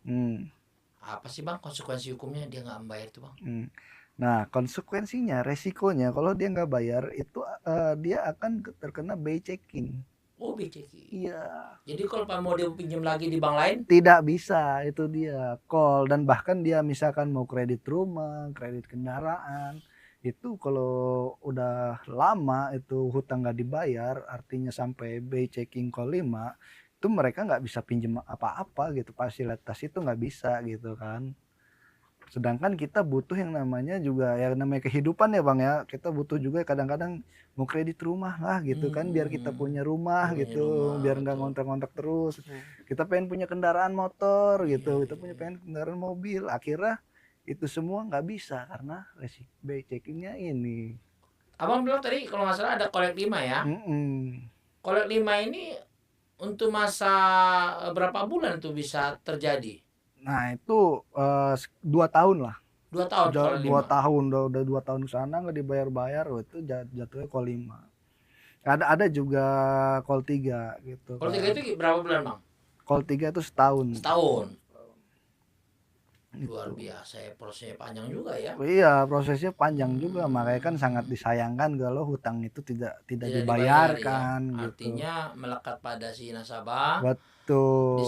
Speaker 1: Apa sih bang konsekuensi hukumnya dia nggak membayar itu bang?
Speaker 2: Nah konsekuensinya, resikonya kalau dia nggak bayar itu dia akan terkena bay checking.
Speaker 1: Oh BCK.
Speaker 2: Iya.
Speaker 1: Jadi kalau Pak mau dia pinjam lagi di bank lain,
Speaker 2: Tidak bisa, itu dia call. Dan bahkan dia misalkan mau kredit rumah, kredit kendaraan, itu kalau udah lama itu hutang nggak dibayar, artinya sampai bay checking call 5, itu mereka nggak bisa pinjam apa-apa gitu, fasilitas itu nggak bisa gitu kan. Sedangkan kita butuh yang namanya juga ya namanya kehidupan ya bang ya, kita butuh juga kadang-kadang mau kredit rumah lah gitu kan, biar kita punya rumah
Speaker 1: Punya
Speaker 2: gitu,
Speaker 1: rumah,
Speaker 2: biar nggak
Speaker 1: betul.
Speaker 2: ngontrak-ngontrak terus. Kita pengen punya kendaraan motor gitu, kita punya pengen kendaraan mobil, akhirnya itu semua nggak bisa karena resiko bay checkingnya ini.
Speaker 1: abang bilang tadi kalau nggak salah ada kolek 5 ya. Kolek 5 ini untuk masa berapa bulan itu bisa terjadi?
Speaker 2: Nah itu 2 tahun lah.
Speaker 1: 2 tahun kolek
Speaker 2: 2
Speaker 1: 5.
Speaker 2: tahun udah 2 tahun kesana nggak dibayar-bayar, itu jatuhnya call 5. Ada juga call 3 gitu.
Speaker 1: Kalau 3 itu berapa bulan bang?
Speaker 2: Call 3 itu setahun.
Speaker 1: Setahun. Luar biasa ya, prosesnya panjang juga ya.
Speaker 2: Iya, prosesnya panjang juga, makanya kan sangat disayangkan kalau hutang itu tidak dibayarkan
Speaker 1: ya.
Speaker 2: gitu.
Speaker 1: Artinya melekat pada si nasabah.
Speaker 2: Betul.
Speaker 1: Di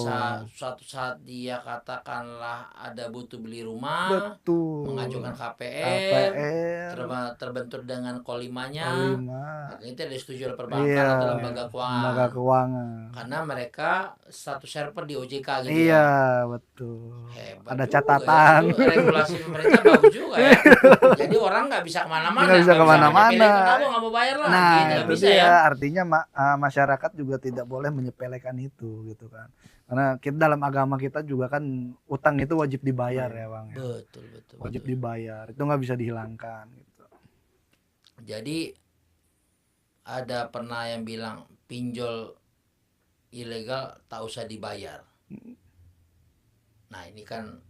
Speaker 1: suatu saat dia katakanlah ada butuh beli rumah,
Speaker 2: Betul.
Speaker 1: mengajukan KPR,
Speaker 2: KPR
Speaker 1: terbentur dengan kolimanya,
Speaker 2: call 5.
Speaker 1: itu disetujui oleh perbankan
Speaker 2: Iya,
Speaker 1: atau lembaga keuangan.
Speaker 2: lembaga keuangan.
Speaker 1: Karena mereka satu server di OJK gitu
Speaker 2: Iya,
Speaker 1: ya.
Speaker 2: betul.
Speaker 1: Hebat
Speaker 2: Ada
Speaker 1: juga
Speaker 2: catatan.
Speaker 1: ya. Itu regulasi pemerintah bagus juga ya. Jadi orang nggak bisa kemana-mana.
Speaker 2: Nggak bisa kemana-mana.
Speaker 1: Kamu nggak mau bayar lah.
Speaker 2: Nah,
Speaker 1: gitu. Nggak
Speaker 2: itu
Speaker 1: bisa
Speaker 2: dia.
Speaker 1: ya.
Speaker 2: Artinya masyarakat juga tidak boleh menyepelekan itu gitu kan. Karena kita dalam agama kita juga kan utang itu wajib dibayar ya bang. Ya.
Speaker 1: Betul.
Speaker 2: Wajib dibayar. Itu nggak bisa dihilangkan. Gitu.
Speaker 1: Jadi ada pernah yang bilang pinjol ilegal tak usah dibayar. Nah ini kan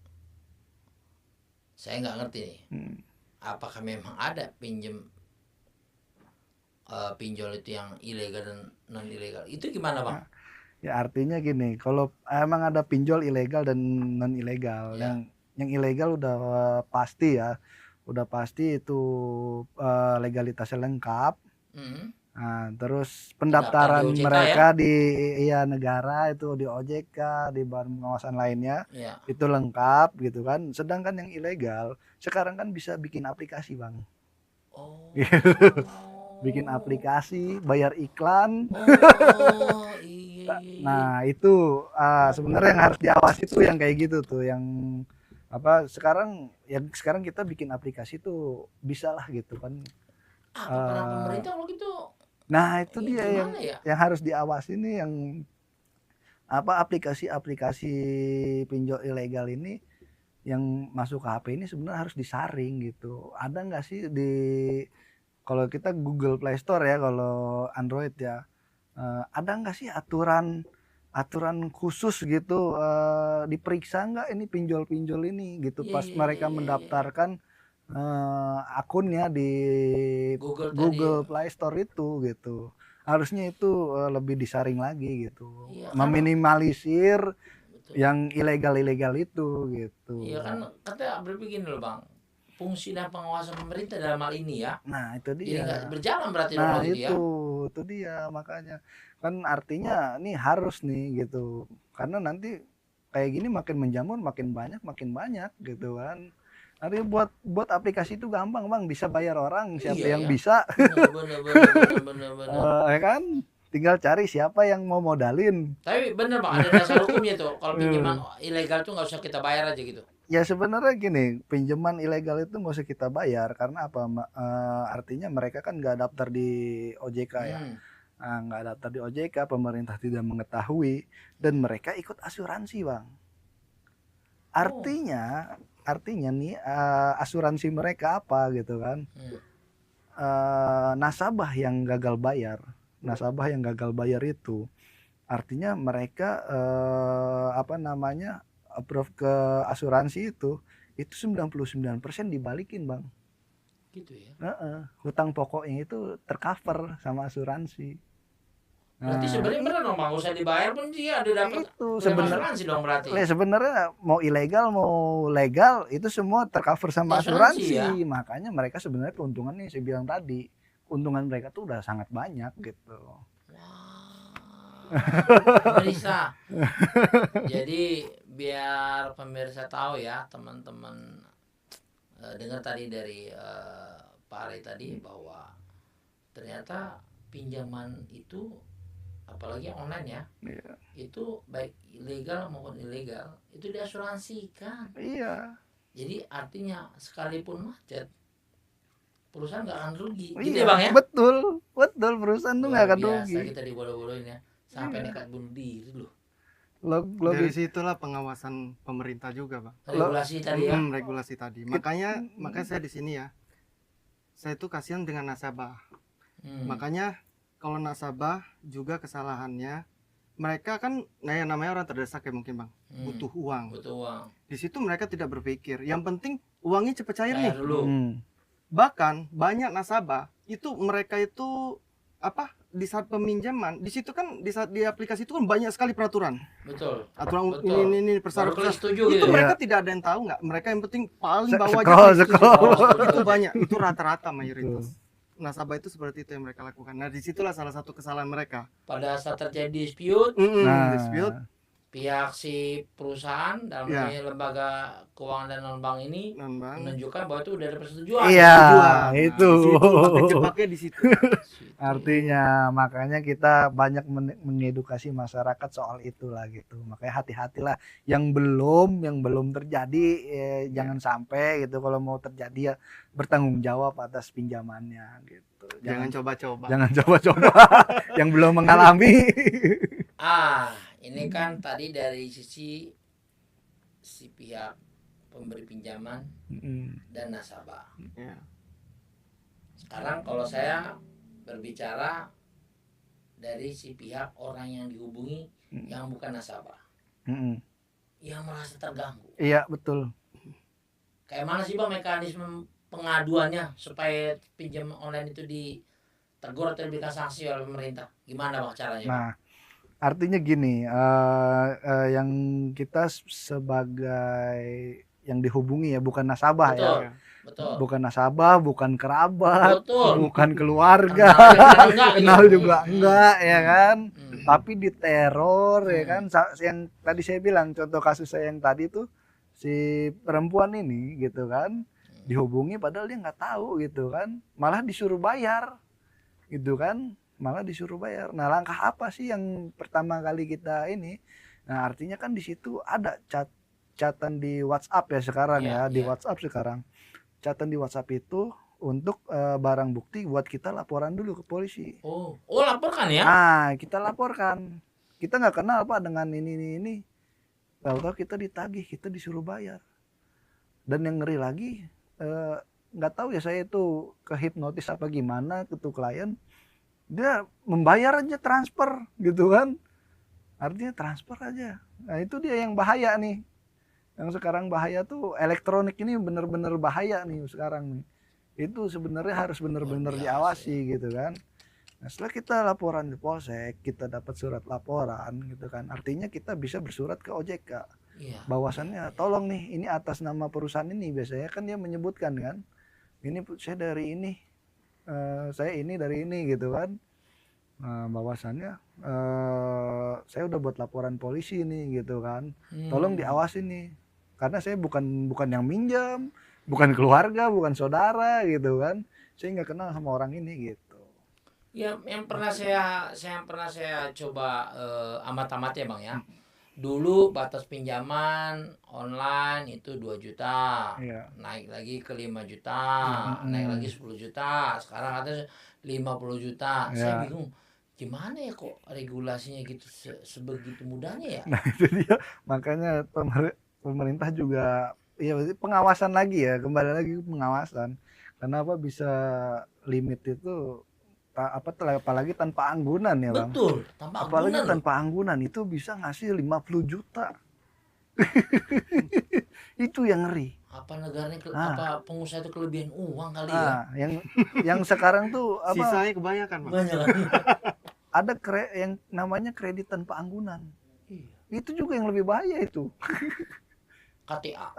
Speaker 1: saya nggak ngerti nih. Apakah memang ada pinjol itu yang ilegal dan non ilegal? Itu gimana bang?
Speaker 2: Ya artinya gini, kalau emang ada pinjol ilegal dan non ilegal,
Speaker 1: Ya.
Speaker 2: yang ilegal udah pasti ya, udah pasti itu legalitasnya lengkap. Nah, terus pendaftaran
Speaker 1: di OJK
Speaker 2: mereka di negara itu di OJK, di badan pengawasan lainnya
Speaker 1: Ya.
Speaker 2: itu lengkap gitu kan. Sedangkan yang ilegal sekarang kan bisa bikin aplikasi bang,
Speaker 1: Oh.
Speaker 2: bikin aplikasi, bayar iklan.
Speaker 1: Oh iya.
Speaker 2: Nah itu sebenarnya yang harus diawasi tuh yang kayak gitu tuh, yang apa sekarang kita bikin aplikasi tuh bisa lah gitu kan.
Speaker 1: Pernah pemerintah kalau gitu.
Speaker 2: Nah itu
Speaker 1: Ini
Speaker 2: dia
Speaker 1: gimana ya?
Speaker 2: yang harus diawasi nih, yang apa aplikasi-aplikasi pinjol ilegal ini yang masuk ke HP ini sebenarnya harus disaring gitu. Ada nggak sih kalau kita Google Play Store ya, kalau Android ya, ada nggak sih aturan khusus gitu, diperiksa nggak ini pinjol-pinjol ini gitu pas mereka mendaftarkan akunnya di Google Play Store itu gitu. Harusnya itu lebih disaring lagi gitu, meminimalisir yang ilegal itu gitu.
Speaker 1: Iya kan kata berpikir loh bang, fungsi dan pengawasan pemerintah dalam hal ini ya.
Speaker 2: Nah itu
Speaker 1: Jadi
Speaker 2: dia.
Speaker 1: nggak berjalan berarti.
Speaker 2: Nah
Speaker 1: itu
Speaker 2: dia makanya kan artinya nih harus nih gitu, karena nanti kayak gini makin menjamur makin banyak gitu kan. Artinya buat aplikasi itu gampang bang, bisa bayar orang siapa yang bisa.
Speaker 1: Bener.
Speaker 2: Ya kan, tinggal cari siapa yang mau modalin.
Speaker 1: Tapi bener bang, ada dasar hukumnya tuh. Kalau pinjaman ilegal tuh nggak usah kita bayar aja gitu.
Speaker 2: Ya sebenarnya gini, pinjaman ilegal itu nggak usah kita bayar karena apa? Artinya mereka kan nggak daftar di OJK ya.
Speaker 1: Hmm.
Speaker 2: Nah, nggak daftar di OJK, pemerintah tidak mengetahui dan mereka ikut asuransi, Bang.
Speaker 1: Oh.
Speaker 2: Artinya nih asuransi mereka apa gitu kan?
Speaker 1: Hmm.
Speaker 2: Nasabah yang gagal bayar itu artinya mereka apa namanya approve ke asuransi itu 99% dibalikin, Bang.
Speaker 1: Gitu ya.
Speaker 2: Hutang pokoknya itu tercover sama asuransi.
Speaker 1: Berarti sebenarnya benar dong Bang, usah dibayar pun dia ada dapat
Speaker 2: itu
Speaker 1: klaim
Speaker 2: sebenarnya
Speaker 1: asuransi dong berarti.
Speaker 2: sebenarnya mau ilegal mau legal itu semua tercover sama
Speaker 1: Asuransi,
Speaker 2: asuransi. Makanya mereka sebenarnya keuntungannya saya bilang tadi, keuntungan mereka tuh udah sangat banyak gitu.
Speaker 1: Pemirsa. Jadi biar pemirsa tahu ya teman-teman dengar tadi dari Pak Ari tadi bahwa ternyata pinjaman itu apalagi online ya,
Speaker 2: Iya.
Speaker 1: itu baik ilegal maupun ilegal itu diasuransikan.
Speaker 2: Iya.
Speaker 1: Jadi artinya sekalipun macet perusahaan nggak akan rugi.
Speaker 2: Iya,
Speaker 1: Gitu ya Bang ya?
Speaker 2: betul perusahaan tuh nggak
Speaker 1: Luar
Speaker 2: akan
Speaker 1: biasa
Speaker 2: rugi.
Speaker 1: kita dibodoh-bodohin ya sampai
Speaker 2: Iya.
Speaker 1: nekat bunuh diri loh.
Speaker 3: Dari situlah pengawasan pemerintah juga, Bang.
Speaker 1: Regulasi tadi ya.
Speaker 3: Regulasi tadi. Makanya saya di sini ya. Saya itu kasihan dengan nasabah. Makanya kalau nasabah juga kesalahannya mereka kan yang namanya orang terdesak ya mungkin Bang, butuh uang. Di situ mereka tidak berpikir, yang penting uangnya cepat cair nih.
Speaker 1: Dulu.
Speaker 3: Bahkan banyak nasabah itu mereka itu apa di saat peminjaman di situ kan di saat di aplikasi itu kan banyak sekali peraturan.
Speaker 1: Betul.
Speaker 3: Aturan
Speaker 1: Betul.
Speaker 3: ini persyaratan
Speaker 1: setuju
Speaker 3: itu
Speaker 1: gitu.
Speaker 3: mereka tidak ada yang tahu nggak. Mereka yang penting paling bawah aja. Itu banyak, itu rata-rata mayoritas. Nasabah itu seperti itu yang mereka lakukan. Nah disitulah salah satu kesalahan mereka.
Speaker 1: Pada saat terjadi dispute,
Speaker 3: dispute,
Speaker 1: pihak si perusahaan dalam lembaga keuangan dan non-bank ini menunjukkan bahwa itu udah ada persetujuan.
Speaker 2: Iya, itu.
Speaker 3: Kejebaknya di situ.
Speaker 2: Artinya makanya kita banyak mengedukasi masyarakat soal itulah gitu. Makanya hati-hatilah yang belum terjadi jangan sampai gitu, kalau mau terjadi ya bertanggung jawab atas pinjamannya gitu.
Speaker 3: Jangan coba-coba.
Speaker 2: Jangan coba-coba yang belum mengalami.
Speaker 1: Ini kan tadi dari sisi si pihak pemberi pinjaman dan nasabah. Sekarang kalau saya berbicara dari si pihak orang yang dihubungi yang bukan nasabah, yang merasa terganggu.
Speaker 2: Iya betul.
Speaker 1: Kayak mana sih Bang mekanisme pengaduannya supaya pinjam online itu ditegur atau diberikan sanksi oleh pemerintah? Gimana Bang caranya?
Speaker 2: Nah, artinya gini, yang kita sebagai yang dihubungi ya bukan nasabah. Betul. Ya.
Speaker 1: Betul.
Speaker 2: Bukan nasabah, bukan kerabat, bukan keluarga, kenal juga enggak ya kan, tapi diteror ya kan. Yang tadi saya bilang contoh kasus saya yang tadi tuh si perempuan ini gitu kan dihubungi padahal dia nggak tahu gitu kan, malah disuruh bayar gitu kan, Nah langkah apa sih yang pertama kali kita ini? Nah artinya kan di situ ada chatan di WhatsApp ya sekarang di WhatsApp sekarang. Catatan di WhatsApp itu untuk barang bukti buat kita laporan dulu ke polisi.
Speaker 1: Oh laporkan ya?
Speaker 2: Kita laporkan. Kita nggak kenal Pak dengan ini. Tahu-tahu kita ditagih, kita disuruh bayar. Dan yang ngeri lagi, nggak tahu ya saya itu kehipnotis apa gimana ke tuh klien, dia membayar aja transfer gitu kan. Artinya transfer aja. Nah itu dia yang bahaya nih. Yang sekarang bahaya tuh elektronik ini benar-benar bahaya nih sekarang nih. Itu sebenarnya harus benar-benar diawasi gitu kan. Nah, setelah kita laporan di polsek, kita dapat surat laporan gitu kan. Artinya kita bisa bersurat ke OJK. Bahwasannya tolong nih ini atas nama perusahaan ini, biasanya kan dia menyebutkan kan. Ini saya dari ini. Saya ini dari ini gitu kan. Bahwasannya saya udah buat laporan polisi nih gitu kan. Tolong diawasi nih. Karena saya bukan yang minjam, bukan keluarga, bukan saudara gitu kan. Saya nggak kenal sama orang ini gitu.
Speaker 1: Ya, yang pernah saya coba amat-amat ya Bang ya. Dulu batas pinjaman online itu 2 juta,
Speaker 2: Iya.
Speaker 1: naik lagi ke 5 juta,
Speaker 2: Mm-mm.
Speaker 1: naik lagi 10 juta, sekarang ada 50 juta. Saya
Speaker 2: Ya.
Speaker 1: bingung, gimana ya kok regulasinya gitu sebegitu mudahnya ya?
Speaker 2: Nah itu dia, makanya pemerintah juga ya berarti pengawasan lagi ya, kembali lagi ke pengawasan. Kenapa bisa limit itu apalagi tanpa anggunan ya Bang?
Speaker 1: Betul, tanpa
Speaker 2: Apalagi
Speaker 1: anggunan loh.
Speaker 2: tanpa anggunan itu bisa ngasih 50 juta. Itu yang ngeri.
Speaker 1: Apa negaranya
Speaker 2: Ah.
Speaker 1: apa pengusaha itu kelebihan uang kali ya?
Speaker 2: Yang sekarang tuh apa?
Speaker 3: Sisanya kebanyakan, Bang.
Speaker 1: Banyak kan?
Speaker 2: Ada yang namanya kredit tanpa anggunan.
Speaker 1: Iya.
Speaker 2: Itu juga yang lebih bahaya itu.
Speaker 1: KTA.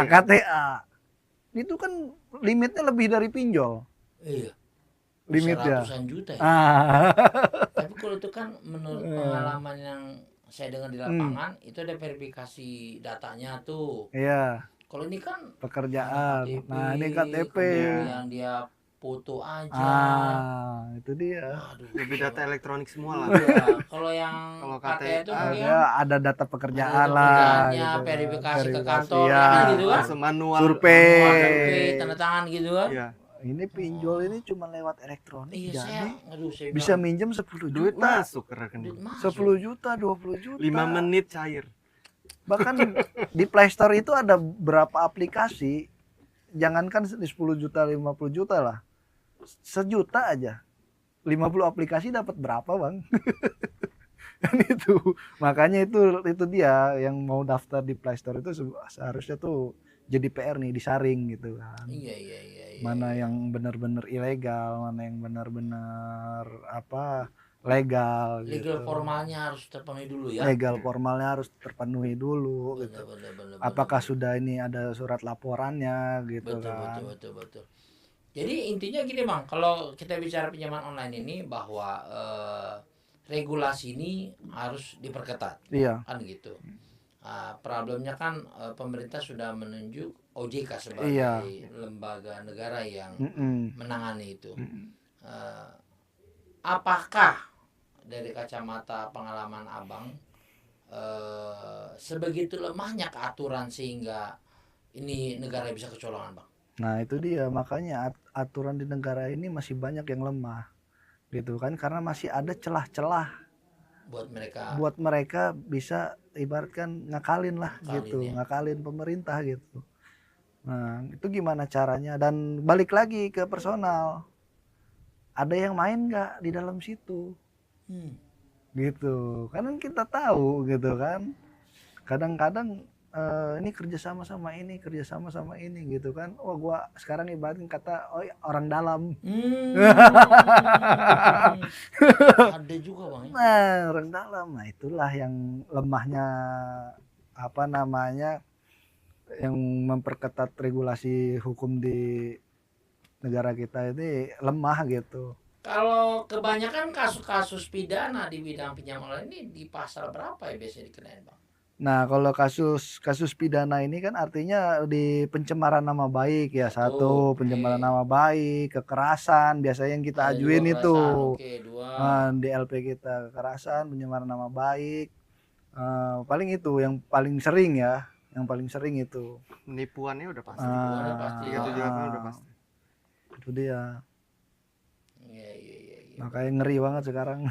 Speaker 2: KTA. Itu kan limitnya lebih dari pinjol.
Speaker 1: Iya.
Speaker 2: Limitnya.
Speaker 1: Ratusan juta ya.
Speaker 2: Ah.
Speaker 1: Tapi kalau itu kan menurut pengalaman yang saya dengar di lapangan itu ada verifikasi datanya tuh.
Speaker 2: Iya,
Speaker 1: Kalau ini kan
Speaker 2: pekerjaan.
Speaker 1: KTP,
Speaker 2: Nah, ini KTP.
Speaker 1: kemudian dia foto aja.
Speaker 2: Itu dia.
Speaker 1: Aduh.
Speaker 3: Lebih data elektronik semua lah.
Speaker 1: Iya, kalau yang
Speaker 3: Kalau
Speaker 1: KTA itu
Speaker 3: KTA,
Speaker 1: mungkin
Speaker 2: Ada data pekerjaan
Speaker 1: ada
Speaker 2: lah.
Speaker 1: pekerjaannya,
Speaker 2: gitu.
Speaker 1: verifikasi ke
Speaker 2: Verifikasi,
Speaker 1: kantor,
Speaker 2: ya.
Speaker 1: ya kan gitu kan?
Speaker 3: Langsung manual.
Speaker 2: Survei.
Speaker 1: KTP, tanda tangan gitu kan?
Speaker 3: Iya.
Speaker 2: Ini pinjol ini cuma lewat elektronik.
Speaker 1: Iya,
Speaker 2: Jadi
Speaker 1: saya
Speaker 2: bisa
Speaker 1: bilang,
Speaker 2: minjem 10
Speaker 3: Duit
Speaker 2: juta.
Speaker 3: masuk ke rekening.
Speaker 1: duit masuk.
Speaker 2: 10 juta, 20 juta.
Speaker 3: 5 menit cair.
Speaker 2: Bahkan di Play Store itu ada berapa aplikasi. Jangankan di 10 juta, 50 juta lah. 1 juta aja. 50 aplikasi dapat berapa, Bang? Kan itu. Makanya itu dia yang mau daftar di Play Store itu seharusnya tuh jadi PR nih, disaring gitu kan.
Speaker 1: Iya.
Speaker 2: Mana yang benar-benar ilegal, mana yang benar-benar legal
Speaker 1: Legal
Speaker 2: gitu.
Speaker 1: formalnya harus terpenuhi dulu ya.
Speaker 2: Legal formalnya harus terpenuhi dulu gitu.
Speaker 1: Benar.
Speaker 2: Apakah sudah ini ada surat laporannya gitu kan.
Speaker 1: Betul. Jadi intinya gini Bang, kalau kita bicara pinjaman online ini bahwa regulasi ini harus diperketat,
Speaker 2: Iya.
Speaker 1: kan gitu. Problemnya kan pemerintah sudah menunjuk OJK sebagai
Speaker 2: Iya.
Speaker 1: lembaga negara yang
Speaker 2: Mm-mm.
Speaker 1: menangani itu.
Speaker 2: Mm-mm.
Speaker 1: Apakah dari kacamata pengalaman Abang sebegitu lemahnya keaturan sehingga ini negara bisa kecolongan Bang?
Speaker 2: Nah itu dia, makanya aturan di negara ini masih banyak yang lemah gitu kan, karena masih ada celah-celah buat mereka bisa ibaratkan ngakalin lah gitu, ngakalin pemerintah gitu. Nah itu gimana caranya, dan balik lagi ke personal, ada yang main nggak di dalam situ gitu, kan kita tahu gitu kan, kadang-kadang ini kerjasama sama ini gitu kan. Wah gua sekarang ibaratnya kata orang dalam.
Speaker 1: Ada juga Bang ya?
Speaker 2: Nah orang dalam, nah itulah yang lemahnya yang memperketat regulasi hukum di negara kita ini lemah gitu.
Speaker 1: Kalau kebanyakan kasus-kasus pidana di bidang pinjaman online ini di pasal berapa ya biasanya dikenain Bang?
Speaker 2: Nah kalau kasus pidana ini kan artinya di pencemaran nama baik ya, satu pencemaran nama baik, kekerasan biasanya yang kita ajuin itu. Di LP kita kekerasan, pencemaran nama baik, paling itu yang paling sering ya, itu.
Speaker 3: Penipuannya udah pasti.
Speaker 1: Udah
Speaker 3: pasti.
Speaker 2: Itu dia.
Speaker 1: Iya.
Speaker 2: Makanya ngeri banget sekarang.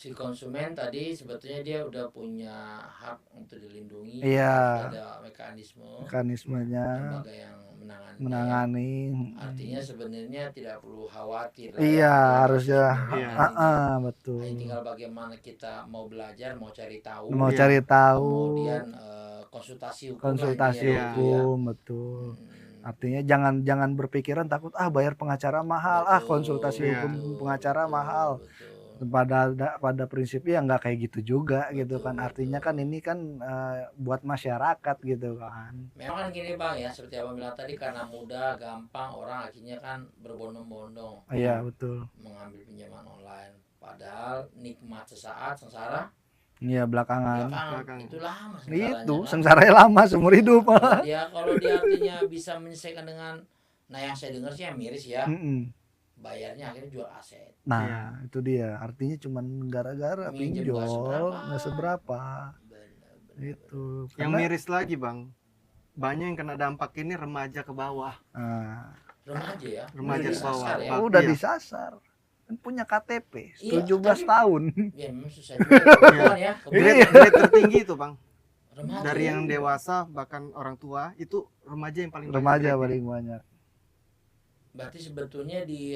Speaker 1: Si konsumen tadi sebetulnya dia udah punya hak untuk dilindungi.
Speaker 2: Iya.
Speaker 1: Ada
Speaker 2: mekanismenya.
Speaker 1: Lembaga yang
Speaker 2: menangani.
Speaker 1: Artinya sebenarnya tidak perlu khawatir.
Speaker 2: Iya harusnya. Betul.
Speaker 1: Tinggal bagaimana kita mau belajar, mau cari tahu.
Speaker 2: Kemudian
Speaker 1: konsultasi
Speaker 2: hukum. Betul. Artinya jangan berpikiran takut bayar pengacara mahal, konsultasi hukum pengacara mahal.
Speaker 1: Betul.
Speaker 2: Pada prinsipnya nggak kayak gitu juga gitu kan. Artinya kan ini kan buat masyarakat gitu kan.
Speaker 1: Memang kan gini Bang ya, seperti Abang bilang tadi, karena mudah, gampang, orang akhirnya kan berbondong-bondong.
Speaker 2: Iya betul.
Speaker 1: Mengambil pinjaman online. Padahal nikmat sesaat, sengsara.
Speaker 2: Iya belakangan.
Speaker 1: Itu lama
Speaker 2: Itu sengsaranya lama seumur hidup.
Speaker 1: Kalau dia artinya bisa menyelesaikan dengan, nah yang saya dengar sih yang miris ya. bayarnya akhirnya jual aset.
Speaker 2: Nah,
Speaker 3: Iya.
Speaker 2: itu dia. Artinya cuman gara-gara
Speaker 1: Minjem
Speaker 2: pinjol
Speaker 1: nggak seberapa.
Speaker 2: nggak seberapa.
Speaker 1: Benar.
Speaker 2: Itu.
Speaker 3: Yang
Speaker 2: Karena
Speaker 3: miris lagi bang, banyak yang kena dampak ini remaja ke bawah.
Speaker 2: ah,
Speaker 1: Remaja ya.
Speaker 3: Remaja
Speaker 1: Udah
Speaker 3: ke bawah.
Speaker 1: disasar ya.
Speaker 3: Bang.
Speaker 2: udah
Speaker 3: Iya.
Speaker 2: disasar. Kan punya KTP
Speaker 1: Iya,
Speaker 2: 17
Speaker 1: tapi-
Speaker 2: tahun.
Speaker 1: Ya memang susah juga kebutuhan ya.
Speaker 3: Grade,
Speaker 2: Iya.
Speaker 3: grade tertinggi itu bang.
Speaker 1: Remaja.
Speaker 3: Dari
Speaker 1: ya.
Speaker 3: yang dewasa bahkan orang tua itu remaja yang paling banyak
Speaker 2: Remaja
Speaker 3: grade-nya.
Speaker 2: paling banyak.
Speaker 1: Berarti sebetulnya di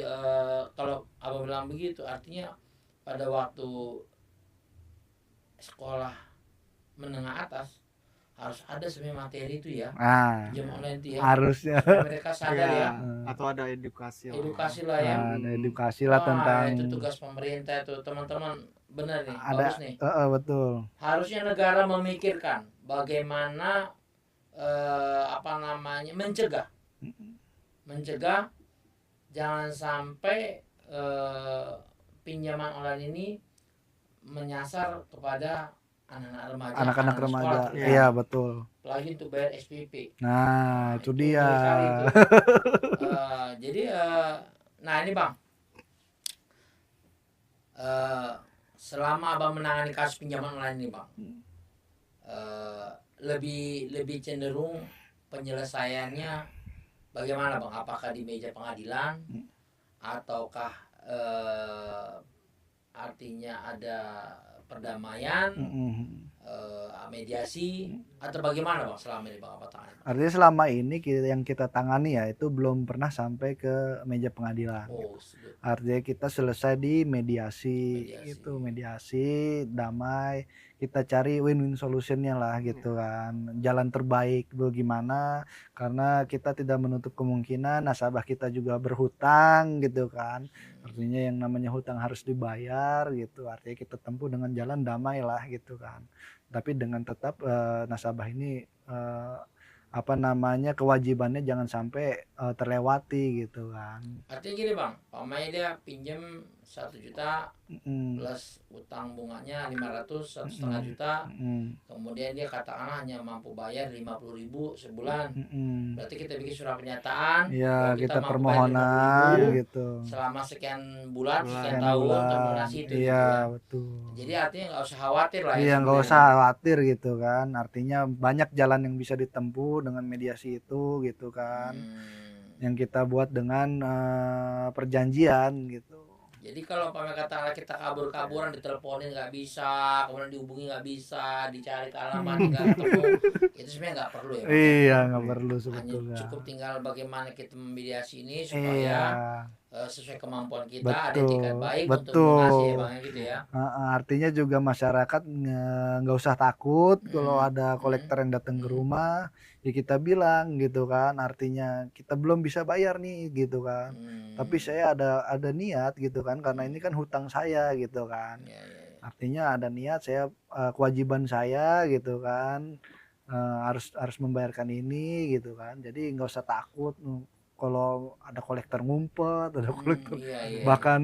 Speaker 1: kalau abang bilang begitu artinya pada waktu sekolah menengah atas harus ada sebenarnya materi itu ya,
Speaker 2: Nah,
Speaker 1: jam online itu ya,
Speaker 2: harusnya
Speaker 1: supaya mereka sadar
Speaker 3: Iya.
Speaker 1: ya,
Speaker 3: Atau ada edukasi.
Speaker 1: edukasi lah ya.
Speaker 2: ada edukasi lah
Speaker 1: Wah,
Speaker 2: tentang
Speaker 1: itu tugas pemerintah itu teman-teman, benar nih,
Speaker 2: ada
Speaker 1: bagus nih.
Speaker 2: betul.
Speaker 1: Harusnya negara memikirkan bagaimana mencegah jangan sampai pinjaman online ini menyasar kepada anak-anak remaja,
Speaker 2: Anak-anak
Speaker 1: anak-anak
Speaker 2: remaja.
Speaker 1: sekolah terutama.
Speaker 2: Iya, betul.
Speaker 1: Apalagi untuk bayar SPP.
Speaker 2: Nah, itu
Speaker 1: Itu
Speaker 2: dia.
Speaker 1: ngeri kali itu. Jadi nah ini bang, selama abang menangani kasus pinjaman online ini bang, lebih cenderung penyelesaiannya bagaimana bang? Apakah di meja pengadilan ataukah artinya ada perdamaian, mediasi, atau bagaimana bang selama ini bang apa tangani?
Speaker 2: Artinya selama ini yang kita tangani ya itu belum pernah sampai ke meja pengadilan.
Speaker 1: Oh, sudah.
Speaker 2: Artinya kita selesai di mediasi,
Speaker 1: Mediasi.
Speaker 2: itu mediasi damai, kita cari win-win solutionnya lah gitu kan, jalan terbaik bagaimana, karena kita tidak menutup kemungkinan nasabah kita juga berhutang gitu kan, artinya yang namanya hutang harus dibayar gitu, artinya kita tempuh dengan jalan damai lah gitu kan, tapi dengan tetap nasabah ini kewajibannya jangan sampai terlewati gitu kan.
Speaker 1: Artinya gini bang, pamannya dia pinjam 1 juta
Speaker 2: Mm-mm.
Speaker 1: plus utang bunganya 500, 1,5 juta,
Speaker 2: Mm-mm.
Speaker 1: kemudian dia katakanlah hanya mampu bayar 50.000 sebulan.
Speaker 2: Mm-mm.
Speaker 1: Berarti kita bikin surat pernyataan,
Speaker 2: Ya,
Speaker 1: bahwa
Speaker 2: kita
Speaker 1: mampu bayar
Speaker 2: permohonan
Speaker 1: 50.000
Speaker 2: gitu.
Speaker 1: selama sekian bulan, sekian
Speaker 2: Sekian
Speaker 1: tahun untuk
Speaker 2: bulan.
Speaker 1: melunasi itu.
Speaker 2: Iya,
Speaker 1: gitu ya.
Speaker 2: betul.
Speaker 1: Jadi artinya nggak usah khawatir lah ya.
Speaker 2: Iya, nggak
Speaker 1: sebenarnya.
Speaker 2: usah khawatir gitu kan. Artinya banyak jalan yang bisa ditempuh dengan mediasi itu gitu kan. Yang kita buat dengan perjanjian gitu.
Speaker 1: Jadi kalau katakanlah kita kabur-kaburan, diteleponin nggak bisa, kemudian dihubungi nggak bisa, dicari ke alamat nggak ketemu, itu sebenarnya nggak perlu ya. Bang?
Speaker 2: Iya, nggak perlu
Speaker 1: Hanya
Speaker 2: sebetulnya.
Speaker 1: cukup tinggal bagaimana kita memediasi ini
Speaker 2: Iya,
Speaker 1: supaya sesuai kemampuan kita, ada
Speaker 2: betul,
Speaker 1: etikat baik untuk
Speaker 2: betul.
Speaker 1: melunasi ya bang gitu ya.
Speaker 2: Artinya juga masyarakat nggak usah takut kalau ada
Speaker 1: Hmm.
Speaker 2: kolektor yang datang ke rumah, ya kita bilang gitu kan, artinya kita belum bisa bayar nih gitu kan, tapi saya ada niat gitu kan, karena ini kan hutang saya gitu kan,
Speaker 1: Ya.
Speaker 2: artinya ada niat saya, kewajiban saya gitu kan, harus membayarkan ini gitu kan, jadi nggak usah takut kalau ada kolektor ngumpet, ada kolektor
Speaker 1: Iya.
Speaker 2: bahkan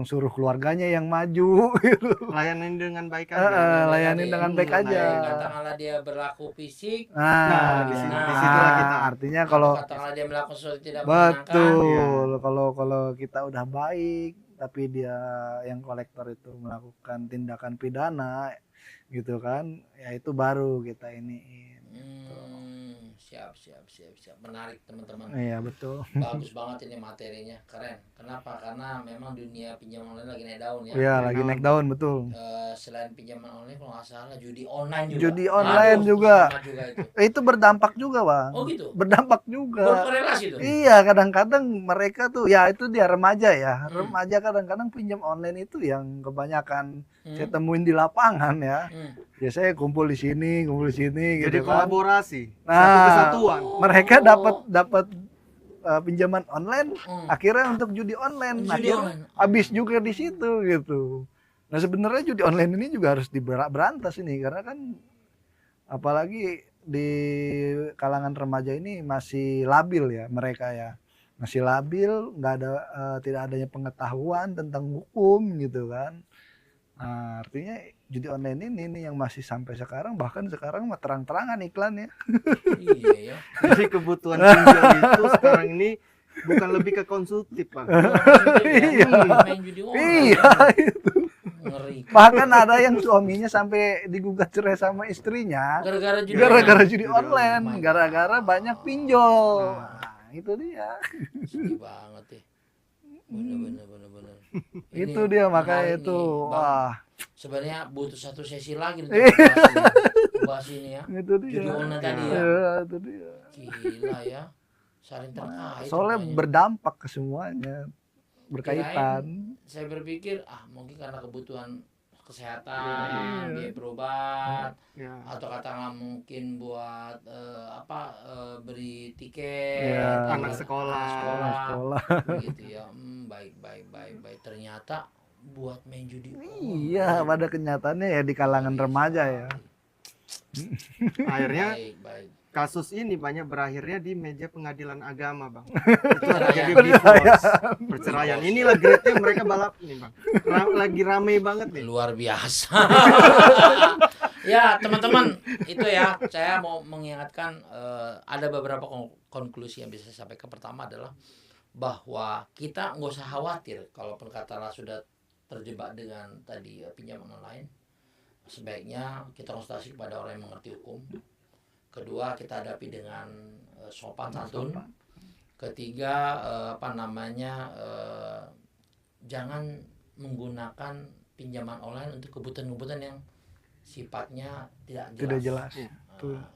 Speaker 2: suruh keluarganya yang maju gitu.
Speaker 3: Layanin dengan baik aja.
Speaker 2: Layanin dengan baik aja.
Speaker 1: Katakanlah dia berlaku fisik,
Speaker 2: Nah,
Speaker 3: di
Speaker 1: situ-
Speaker 3: disitulah kita.
Speaker 2: artinya
Speaker 1: atau
Speaker 2: kalau
Speaker 1: katakanlah dia melakukan sesuatu tidak menyenangkan.
Speaker 2: betul, kalau kita udah baik tapi dia yang kolektor itu melakukan tindakan pidana gitu kan, ya itu baru kita iniin.
Speaker 1: Siap. Menarik teman-teman.
Speaker 2: Iya, betul.
Speaker 1: Bagus banget ini materinya, keren. Kenapa? Karena memang dunia pinjaman online lagi naik daun ya.
Speaker 2: Iya, lagi naik daun betul.
Speaker 1: Selain pinjaman online, kalau nggak salah judi online juga.
Speaker 2: Judi online juga.
Speaker 1: sama juga itu.
Speaker 2: Itu berdampak juga, Bang.
Speaker 1: Oh gitu.
Speaker 2: Berdampak juga.
Speaker 1: Berkorelasi tuh.
Speaker 2: Iya, kadang-kadang mereka tuh ya itu dia remaja ya.
Speaker 1: Hmm.
Speaker 2: Remaja kadang-kadang pinjam online itu yang kebanyakan saya
Speaker 1: Hmm.
Speaker 2: temuin di lapangan ya.
Speaker 1: Hmm.
Speaker 2: Biasanya kumpul di sini
Speaker 3: Jadi
Speaker 2: gitu kan.
Speaker 3: kolaborasi, satu
Speaker 2: Nah,
Speaker 3: kesatuan.
Speaker 2: Mereka dapat pinjaman online akhirnya untuk judi online.
Speaker 1: Judi
Speaker 2: Akhirnya
Speaker 1: online.
Speaker 2: habis juga di situ gitu. Nah, sebenarnya judi online ini juga harus diberantas ini karena kan apalagi di kalangan remaja ini masih labil ya mereka ya. Masih labil, nggak ada tidak adanya pengetahuan tentang hukum gitu kan. Nah, artinya judi online ini nih yang masih sampai sekarang, bahkan sekarang mah terang-terangan iklannya.
Speaker 1: Iya ya.
Speaker 3: Jadi kebutuhan pinjol itu sekarang ini bukan lebih ke konsumtif, Bang.
Speaker 1: Main judi online.
Speaker 2: Iya,
Speaker 1: Ngeri.
Speaker 2: bahkan ada yang suaminya sampai digugat cerai sama istrinya
Speaker 1: Gara-gara judi
Speaker 2: gara-gara
Speaker 1: online.
Speaker 2: judi
Speaker 3: Judi
Speaker 2: online,
Speaker 1: online.
Speaker 2: gara-gara banyak pinjol.
Speaker 3: Nah.
Speaker 2: Nah, itu dia.
Speaker 1: Sedih banget ya. Bener. Ini
Speaker 2: Itu dia makanya
Speaker 1: menarik
Speaker 2: itu.
Speaker 1: nih, Bang.
Speaker 2: Wah,
Speaker 1: Sebenarnya butuh satu sesi lagi untuk
Speaker 2: Iya.
Speaker 1: bahas ini ya.
Speaker 2: itu dia.
Speaker 1: Judi online tadi ya.
Speaker 2: Iya, itu dia.
Speaker 1: Gila ya. Saling terkait.
Speaker 2: Soalnya
Speaker 1: semuanya.
Speaker 2: berdampak ke semuanya, berkaitan.
Speaker 1: Saya berpikir mungkin karena kebutuhan kesehatan,
Speaker 2: Iya.
Speaker 1: biaya berobat,
Speaker 3: Ya.
Speaker 1: atau katakanlah mungkin buat beri tiket,
Speaker 2: Iya.
Speaker 3: Anak sekolah.
Speaker 2: Sekolah.
Speaker 1: gitu ya. Baik. Ternyata buat main judi.
Speaker 2: Iya, pada kenyataannya ya di kalangan remaja ya.
Speaker 3: Akhirnya
Speaker 1: Baik.
Speaker 3: kasus ini banyak berakhirnya di meja pengadilan agama, Bang. Itu
Speaker 1: Perceraian.
Speaker 3: jadi divorce, perceraian. Inilah grade-nya mereka balap nih, Bang. Lagi rame banget nih.
Speaker 1: Luar biasa. Ya teman-teman, itu ya saya mau mengingatkan ada beberapa konklusi yang bisa saya sampaikan. Pertama adalah bahwa kita nggak usah khawatir kalaupun katakanlah sudah terjebak dengan tadi pinjaman online. Sebaiknya kita konsultasi kepada orang yang mengerti hukum. Kedua, kita hadapi dengan sopan santun. Ketiga, jangan menggunakan pinjaman online untuk kebutuhan-kebutuhan yang sifatnya tidak
Speaker 2: Tidak
Speaker 1: jelas.
Speaker 2: jelas.
Speaker 1: Nah,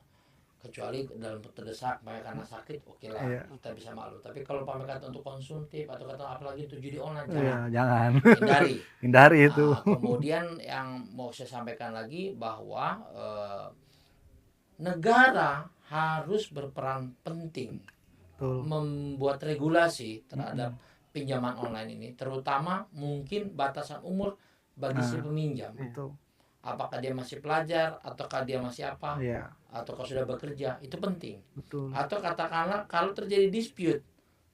Speaker 1: kecuali dalam terdesak, karena sakit, oke lah,
Speaker 2: Iya.
Speaker 1: kita bisa maklum. Tapi kalau pamer kata untuk konsumtif atau kata apalagi untuk judi online,
Speaker 2: Iya, jangan.
Speaker 1: hindari.
Speaker 2: Hindari itu.
Speaker 1: Nah, kemudian yang mau saya sampaikan lagi bahwa negara harus berperan penting
Speaker 2: Betul.
Speaker 1: membuat regulasi terhadap pinjaman online ini, terutama mungkin batasan umur bagi si peminjam.
Speaker 2: Betul.
Speaker 1: Apakah dia masih pelajar ataukah dia masih apa,
Speaker 2: Iya,
Speaker 1: ataukah sudah bekerja, itu penting.
Speaker 2: betul.
Speaker 1: Atau katakanlah kalau terjadi dispute,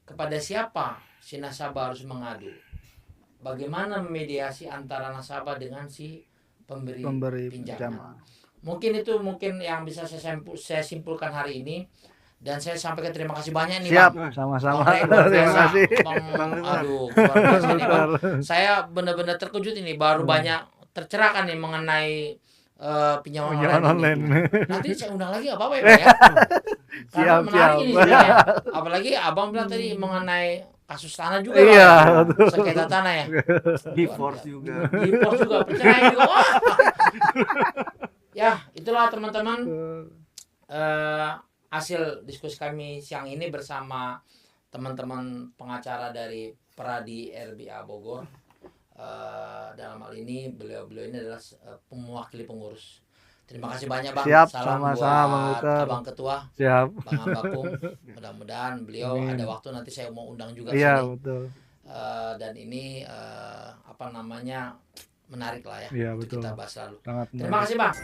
Speaker 1: kepada siapa si nasabah harus mengadu, bagaimana memediasi antara nasabah dengan si pemberi pinjaman.
Speaker 2: pinjaman.
Speaker 1: Mungkin itu yang bisa saya simpulkan hari ini, dan saya sampaikan terima kasih banyak nih
Speaker 2: Siap,
Speaker 1: Bang.
Speaker 2: sama-sama.
Speaker 1: Bang Ray, luar
Speaker 2: Terima
Speaker 1: biasa.
Speaker 2: kasih.
Speaker 1: Bang, aduh, luar biasa nih, Bang. Saya benar-benar terkejut ini, baru banyak tercerahkan nih mengenai pinjaman online. Ini. Nanti saya undang lagi apa ya, Bang ya? Karena
Speaker 2: Siap,
Speaker 1: menarik
Speaker 2: siap.
Speaker 1: ini sebenarnya. Apalagi Abang bilang tadi mengenai kasus tanah juga, Bang,
Speaker 2: Iya,
Speaker 1: ya?
Speaker 2: betul.
Speaker 1: Sengketa tanah ya.
Speaker 3: Divorce juga.
Speaker 1: Divorce juga, perceraian juga. Wah. Ya, itulah teman-teman hasil diskusi kami siang ini bersama teman-teman pengacara dari Pradi RBA Bogor. Dalam hal ini beliau ini adalah mewakili pengurus. Terima kasih banyak Bang.
Speaker 2: Siap,
Speaker 1: Salam
Speaker 2: sama-sama, Bang
Speaker 1: buat
Speaker 2: Luther.
Speaker 1: Abang Ketua,
Speaker 2: Siap.
Speaker 1: Bang Ambakung. Mudah-mudahan beliau
Speaker 2: Amin.
Speaker 1: ada waktu nanti saya mau undang juga
Speaker 2: Iya,
Speaker 1: sini.
Speaker 2: betul.
Speaker 1: Dan ini menarik lah ya
Speaker 2: Iya,
Speaker 1: untuk
Speaker 2: betul.
Speaker 1: kita bahas lalu.
Speaker 2: Sangat
Speaker 1: Terima
Speaker 2: menarik.
Speaker 1: kasih Bang.